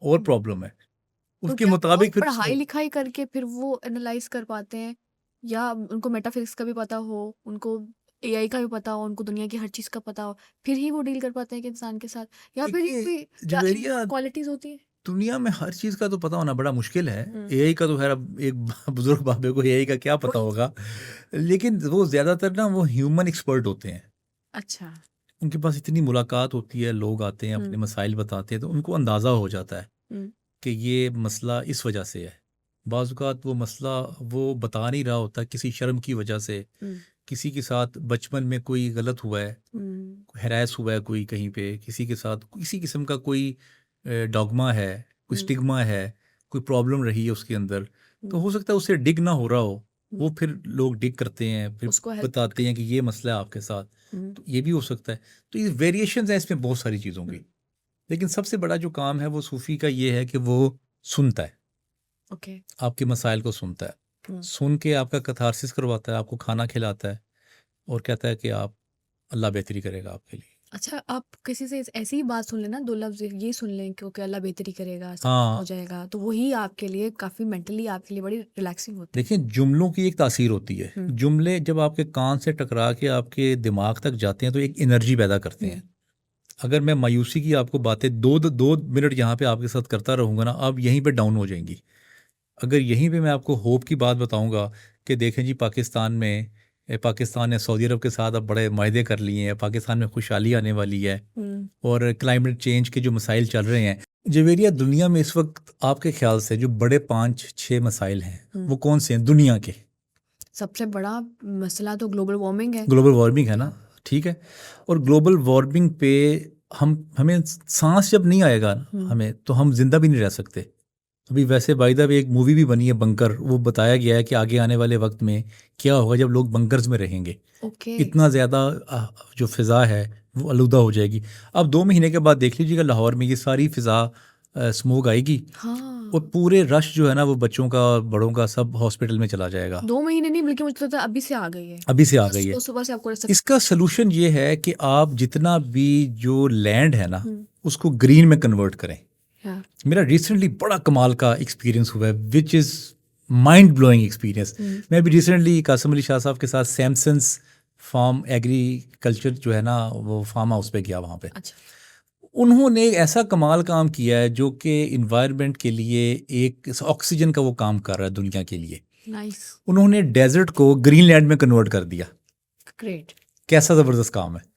और हम्म। प्रॉब्लम है, तो उसके क्या वो मुताबिक फिर पढ़ाई लिखाई करके फिर वो एनालाइज कर पाते हैं, या उनको मेटाफिजिक्स का भी पता हो, उनको एआई का भी पता हो, उनको दुनिया की हर चीज का पता हो, फिर ही वो डील कर पाते हैं कि इंसान के साथ, या फिर ये देखिए कोई जवेरिया, क्वालिटीज होती है? दुनिया में हर चीज़ का तो पता होना बड़ा मुश्किल है। हम्म एआई का तो खैर अब एक बुजुर्ग बाबे को एआई का क्या पता वही। होगा। लेकिन वो ज़्यादातर ना वो ह्यूमन एक्सपर्ट होते हैं। अच्छा। उनके पास इतनी मुलाकात होती है, लोग आते हैं अपने हम्म मसाइल बताते हैं, तो उनको अंदाज़ा हो जाता है हम्म कि ये मसला इस वजह से है। बाज़ औक़ात वो मसला वो बता नहीं रहा होता, किसी शर्म की वजह से, हम्म किसी के साथ बचपन में कोई गलत हुआ है, हम्म हैरेस हुआ है कोई कहीं पे, किसी के साथ किसी किस्म का कोई डॉगमा है, कोई हम्म स्टिग्मा है, कोई प्रॉब्लम रही है उसके अंदर, तो हम्म हो सकता है उससे डिग ना हो रहा हो। हम्म, वो फिर लोग डिग करते हैं, फिर उसको हेल्प। बताते हैं कि ये मसला है आपके साथ, हम्म तो ये भी हो सकता है। तो ये वेरिएशंस हैं इसमें बहुत सारी चीज़ों की। लेकिन सबसे बड़ा जो काम है वो सूफ़ी का ये है कि वो सुनता है, ओके। आपके मसाइल को सुनता है। हम्म सुन के आपका कैथारसिस करवाता है, आपको खाना खिलाता है, और कहता है कि आप अल्लाह बेहतरी करेगा आपके लिए। अच्छा, आप किसी से ऐसी ही बात सुन लेना, दो लफ्ज ये सुन लें क्योंकि अल्लाह बेहतरी करेगा, सब हो हाँ, जाएगा, तो वही आपके लिए काफी मेंटली आपके लिए बड़ी रिलैक्सिंग होती है। देखिए जुमलों की एक तासीर होती है। हम्म जुमले जब आपके कान से टकरा के आपके दिमाग तक जाते हैं तो एक एनर्जी पैदा करते हैं। हम्म अगर मैं मायूसी की आपको बातें दो मिनट यहाँ पे आपके साथ करता रहूँगा ना, आप यहीं पे डाउन हो जाएंगी। अगर यहीं पे मैं आपको होप की बात बताऊँगा कि देखें जी पाकिस्तान में, पाकिस्तान ने सऊदी अरब के साथ अब बड़े माहदे कर लिए हैं, पाकिस्तान में खुशहाली आने वाली है, हम्म और क्लाइमेट चेंज के जो मसाइल चल रहे हैं। जवेरिया, दुनिया में इस वक्त आपके ख्याल से जो बड़े 5-6 मसाइल हैं वो कौन से हैं दुनिया के? सबसे बड़ा मसला तो ग्लोबल वार्मिंग है। ग्लोबल वार्मिंग है ना, ठीक है। और ग्लोबल वार्मिंग पे हमें सांस जब नहीं आएगा हम्म हमें, तो हम जिंदा भी नहीं रह सकते। अभी वैसे बाय द वे एक मूवी भी बनी है बंकर, वो बताया गया है कि आगे आने वाले वक्त में क्या होगा जब लोग बंकर्स में रहेंगे। ओके। इतना ज़्यादा जो फ़िज़ा है वो आलूदा हो जाएगी। अब 2 महीने के बाद देख लीजिएगा लाहौर में ये सारी फ़िज़ा स्मोक आएगी हाँ, और पूरे रश जो है ना वो बच्चों का और बड़ों का सब हॉस्पिटल में चला जाएगा। 2 महीने नहीं बल्कि मुझे तो लगता है अभी से आ गई है। अभी से आ बस गई है। तो सुबह से आपको ऐसा इसका सॉल्यूशन ये है कि आप जितना भी जो लैंड है ना हुँ, उसको ग्रीन में कन्वर्ट करें। हाँ, मेरा रिसेंटली बड़ा कमाल का एक्सपीरियंस हुआ है which is mind blowing experience. मैं अभी रिसेंटली कासिम अली शाह साहब के साथ सैमसन्स फार्म एग्रीकल्चर जो है ना वो फार्म हाउस पे गया वहाँ पे। अच्छा, उन्होंने एक ऐसा कमाल काम किया है जो कि इन्वायरमेंट के लिए एक ऑक्सीजन का वो काम कर रहा है दुनिया के लिए। नाइस, उन्होंने डेजर्ट को ग्रीनलैंड में कन्वर्ट कर दिया। ग्रेट, कैसा ज़बरदस्त काम है।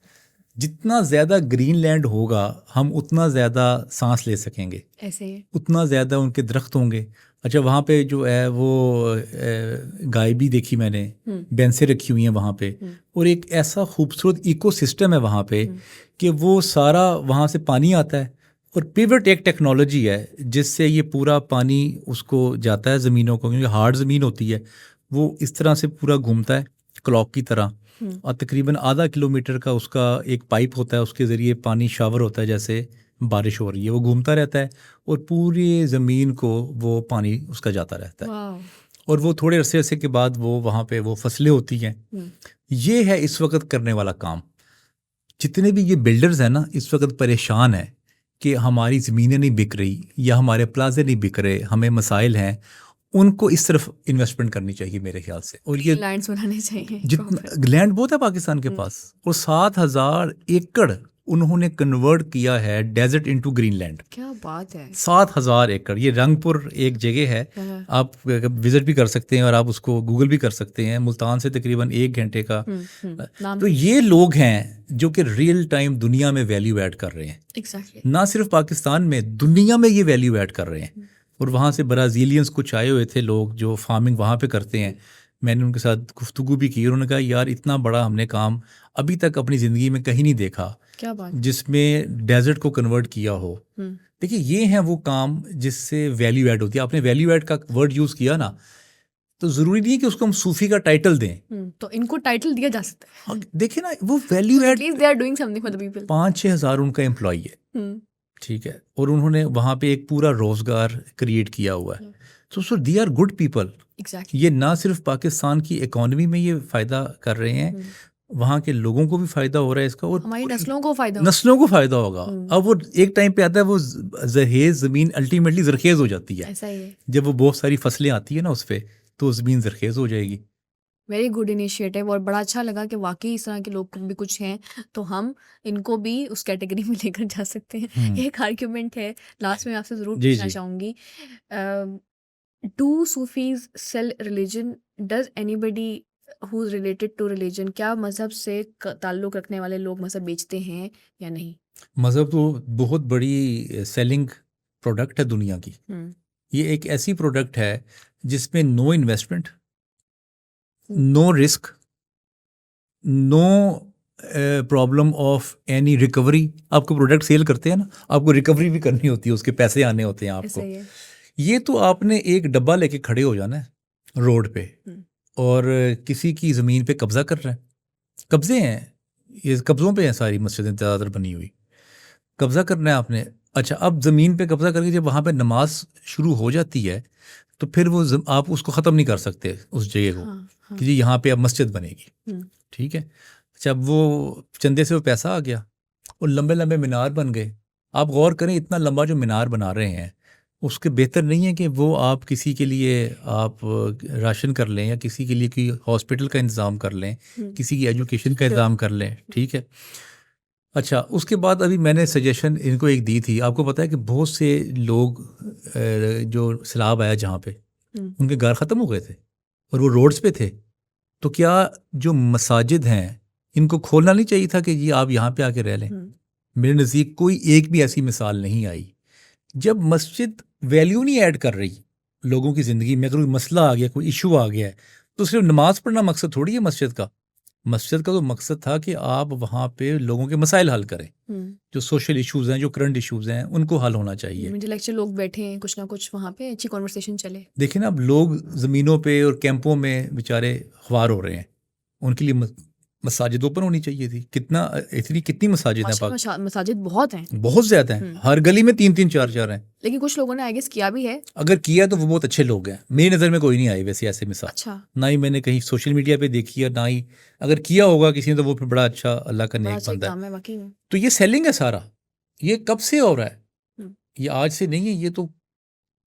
जितना ज़्यादा ग्रीनलैंड होगा हम उतना ज़्यादा सांस ले सकेंगे, ऐसे ही। उतना ज़्यादा उनके दरख्त होंगे। अच्छा वहाँ पे जो है वो गाय भी देखी मैंने, हुँ, भैंसें रखी हुई हैं वहाँ पे हुँ, और एक ऐसा खूबसूरत इकोसिस्टम है वहाँ पे हुँ, कि वो सारा वहाँ से पानी आता है और पिवट एक टेक्नोलॉजी है जिससे ये पूरा पानी उसको जाता है ज़मीनों को, क्योंकि हार्ड ज़मीन होती है वो इस तरह से पूरा घूमता है क्लॉक की तरह हुँ, और तकरीबन आधा किलोमीटर का उसका एक पाइप होता है, उसके ज़रिए पानी शावर होता है, जैसे बारिश हो रही है वो घूमता रहता है और पूरी ज़मीन को वो पानी उसका जाता रहता है वाओ! और वो थोड़े अरसे अरसे के बाद वो वहाँ पे वो फसलें होती हैं। हुँ, ये है इस वक्त करने वाला काम। जितने भी ये बिल्डर्स हैं ना इस वक्त परेशान हैं कि हमारी ज़मीनें नहीं बिक रही या हमारे प्लाजे नहीं बिक रहे, हमें मसाइल हैं, उनको इस तरफ इन्वेस्टमेंट करनी चाहिए मेरे ख्याल से। और ये लाइन्स बनाने चाहिए जितना प्रॉपर। लैंड बहुत है पाकिस्तान के हुँ, पास और 7,000 एकड़ उन्होंने कन्वर्ट किया है डेजर्ट इनटू ग्रीनलैंड। क्या बात है! 7,000 एकड़। ये रंगपुर एक जगह है, हाँ, आप विजिट भी कर सकते हैं और आप उसको गूगल भी कर सकते हैं। मुल्तान से तकरीबन 1 घंटे का। नाम तो ये लोग हैं जो कि रियल टाइम दुनिया में वैल्यू ऐड कर रहे हैं, एग्ज़ैक्टली। ना सिर्फ पाकिस्तान में, दुनिया में ये वैल्यू ऐड कर रहे हैं। और वहाँ से ब्राज़ीलियंस कुछ आए हुए थे लोग जो फार्मिंग वहाँ पे करते हैं, मैंने उनके साथ गुफ्तगू भी की। उन्होंने कहा यार इतना बड़ा हमने काम अभी तक अपनी ज़िंदगी में कहीं नहीं देखा क्या बात! जिसमें डेजर्ट को कन्वर्ट किया हो। हुँ, देखिए ये हैं वो काम जिससे वैल्यू ऐड होती है। आपने वैल्यू ऐड का वर्ड यूज़ किया ना, तो ज़रूरी नहीं है कि उसको हम सूफ़ी का टाइटल दें। तो इनको टाइटल दिया जा सकता है। हाँ, देखिए ना वो value add at least they are doing something for the people. 5-6 हज़ार उनका एम्प्लॉई है, हुँ, ठीक है, और उन्होंने वहाँ पे एक पूरा रोज़गार क्रिएट किया हुआ है। So they are good people. Exactly. ये ना सिर्फ पाकिस्तान की इकोनॉमी में ये फ़ायदा कर रहे हैं, वहाँ के लोगों को भी फ़ायदा हो रहा है इसका और हमारी नस्लों को फ़ायदा हो। नस्लों को फ़ायदा होगा। अब वो एक टाइम पे आता है वो जरखेज़ ज़मीन अल्टीमेटली ज़रखेज़ हो जाती है। ऐसा ही है। जब वो बहुत सारी फसलें आती है ना उस पे, तो ज़मीन ज़रखेज़ हो जाएगी। वेरी गुड इनिशिएटिव और बड़ा अच्छा लगा कि वाक़ई इस तरह के लोग भी कुछ हैं, तो हम इनको भी उस कैटेगरी में लेकर जा सकते हैं। एक आर्गुमेंट है, लास्ट में आपसे ज़रूर जी, पूछना जी। चाहूँगी। Do Sufis sell religion? Does anybody who is related to religion, क्या मज़हब से ताल्लुक़ रखने वाले लोग मज़हब बेचते हैं या नहीं? मज़हब तो बहुत बड़ी सेलिंग प्रोडक्ट है दुनिया की। हुँ, ये एक ऐसी प्रोडक्ट है जिसमें नो इन्वेस्टमेंट, हुँ, no risk, no problem of any recovery. आपको प्रोडक्ट सेल करते हैं ना, आपको रिकवरी भी करनी होती है, उसके पैसे आने होते हैं ऐसा आपको। ही है। ये तो आपने एक डब्बा लेके खड़े हो जाना है रोड पे हुँ, और किसी की ज़मीन पे कब्ज़ा कर रहे हैं। कब्ज़े हैं, ये कब्ज़ों पे हैं सारी मस्जिदें ज़्यादातर बनी हुई। कब्ज़ा करना है आपने। अच्छा अब ज़मीन पे कब्ज़ा करके जब वहाँ पे नमाज शुरू हो जाती है तो फिर वो आप उसको ख़त्म नहीं कर सकते उस जगह को हाँ, हाँ। कि जी यहाँ पे अब मस्जिद बनेगी, हुँ, ठीक है। अच्छा अब वो चंदे से वो पैसा आ गया और लंबे लंबे मीनार बन गए। आप गौर करें इतना लंबा जो मीनार बना रहे हैं उसके बेहतर नहीं है कि वो आप किसी के लिए आप राशन कर लें या किसी के लिए कोई हॉस्पिटल का इंतज़ाम कर लें, किसी की एजुकेशन का इंतज़ाम कर लें, ठीक है। अच्छा उसके बाद अभी मैंने सजेशन इनको एक दी थी। आपको पता है कि बहुत से लोग जो सैलाब आया जहाँ पे हुँ, उनके घर ख़त्म हो गए थे और वो रोड्स पे थे। तो क्या जो मसाजिद हैं इनको खोलना नहीं चाहिए था कि जी आप यहाँ पे आके रह लें? हुँ, मेरे नज़दीक कोई एक भी ऐसी मिसाल नहीं आई। जब मस्जिद वैल्यू नहीं ऐड कर रही लोगों की ज़िंदगी में, अगर कोई मसला आ गया, कोई इशू आ गया है, तो सिर्फ नमाज पढ़ना मकसद थोड़ी है मस्जिद का। मस्जिद का तो मकसद था कि आप वहाँ पे लोगों के मसाइल हल करें, जो सोशल इश्यूज हैं, जो करंट इश्यूज हैं, उनको हल होना चाहिए। इंटेलेक्चुअल लोग बैठे हैं, कुछ ना कुछ वहाँ पे अच्छी कॉन्वर्सेशन चले। देखिए ना, अब लोग ज़मीनों पे और कैंपों में बेचारे ख्वार हो रहे हैं, उनके लिए मसाजिद ओपन होनी चाहिए थी। कितनी मसाजिद हैं आजकल पाक, मसाजिद बहुत हैं, बहुत ज़्यादा हैं, हर गली में 3-3 4-4 हैं। लेकिन कुछ लोगों ने आई गेस किया भी है। अगर किया तो वो बहुत अच्छे लोग हैं। मेरी नज़र में कोई नहीं आई वैसे ऐसे मिसाल, अच्छा, ना ही मैंने कहीं सोशल मीडिया पे देखी है, ना ही अगर किया होगा किसी ने तो वो फिर बड़ा अच्छा अल्लाह का बड़ा नेक अच्छा बंदा है। काम है वाकई में। तो ये सेलिंग है सारा, ये कब से हो रहा है? हम्म, ये आज से नहीं है, ये तो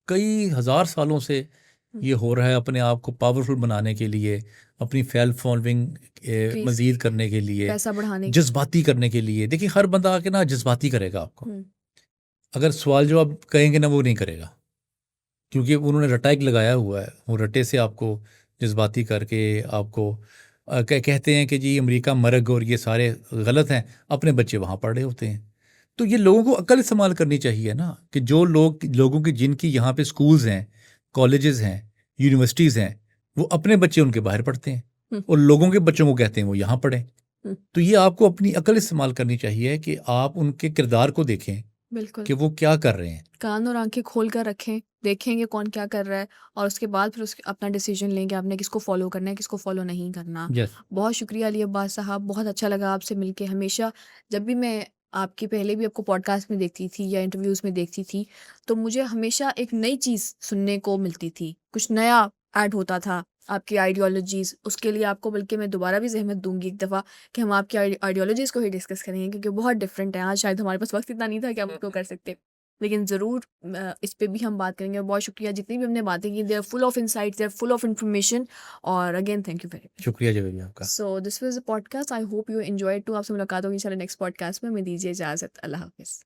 कई हज़ार सालों से ये हो रहा है, अपने आप को पावरफुल बनाने के लिए, अपनी फैल फॉलोइंग Increase, मज़ीद करने के लिए, पैसा बढ़ाने के। जज्बाती करने के लिए। देखिए हर बंदा आके ना जज्बाती करेगा आपको, हम्म, अगर सवाल जवाब कहेंगे ना वो नहीं करेगा, क्योंकि उन्होंने रट्टा एक लगाया हुआ है, वो रट्टे से आपको जज्बाती करके आपको कहते हैं कि जी अमेरिका मर्ग और ये सारे गलत हैं, अपने बच्चे वहाँ पढ़ रहे होते हैं। तो ये लोगों को अक्ल इस्तेमाल करनी चाहिए ना, कि जो लोगों की जिनकी यहाँ पे स्कूल्स हैं, कॉलेजेस हैं, यूनिवर्सिटीज़ हैं, वो अपने बच्चे उनके बाहर पढ़ते हैं हम्म, और लोगों के बच्चों को कहते हैं वो यहाँ पढ़ें। हम्म, तो ये आपको अपनी अक्ल इस्तेमाल करनी चाहिए कि आप उनके किरदार को देखें बिल्कुल। कि वो क्या कर रहे हैं। कान और आंखें खोल कर रखें, देखेंगे कौन क्या कर रहा है, और उसके बाद फिर उसके अपना डिसीजन लेंगे आपने किसको फॉलो करना है, किसको फॉलो नहीं करना। यस, बहुत शुक्रिया अली अब्बास साहब, बहुत अच्छा लगा आपसे मिलके। हमेशा जब भी मैं आपकी पहले भी आपको पॉडकास्ट में देखती थी या इंटरव्यूज़ में देखती थी, तो मुझे हमेशा एक नई चीज़ सुनने को मिलती थी, कुछ नया ऐड होता था आपकी आइडियोलॉजीज़। उसके लिए आपको बल्कि मैं दोबारा भी ज़हमत दूँगी एक दफ़ा कि हम आपकी आइडियोलॉजीज़ को ही डिस्कस करेंगे, क्योंकि बहुत डिफरेंट है। आज शायद हमारे पास वक़्त इतना नहीं था कि हम उसको कर सकते। लेकिन ज़रूर इस पे भी हम बात करेंगे। और बहुत शुक्रिया, जितनी भी हमने बातें की, they are full of insights, they are full of information. और again thank you very much. शुक्रिया जवेरी आपका। So this was a podcast, I hope you enjoyed too. आपसे मुलाकात होगी इंशाल्लाह नेक्स्ट पॉडकास्ट में। मैं दीजिए इजाज़त, अल्लाह हाफ़िज़।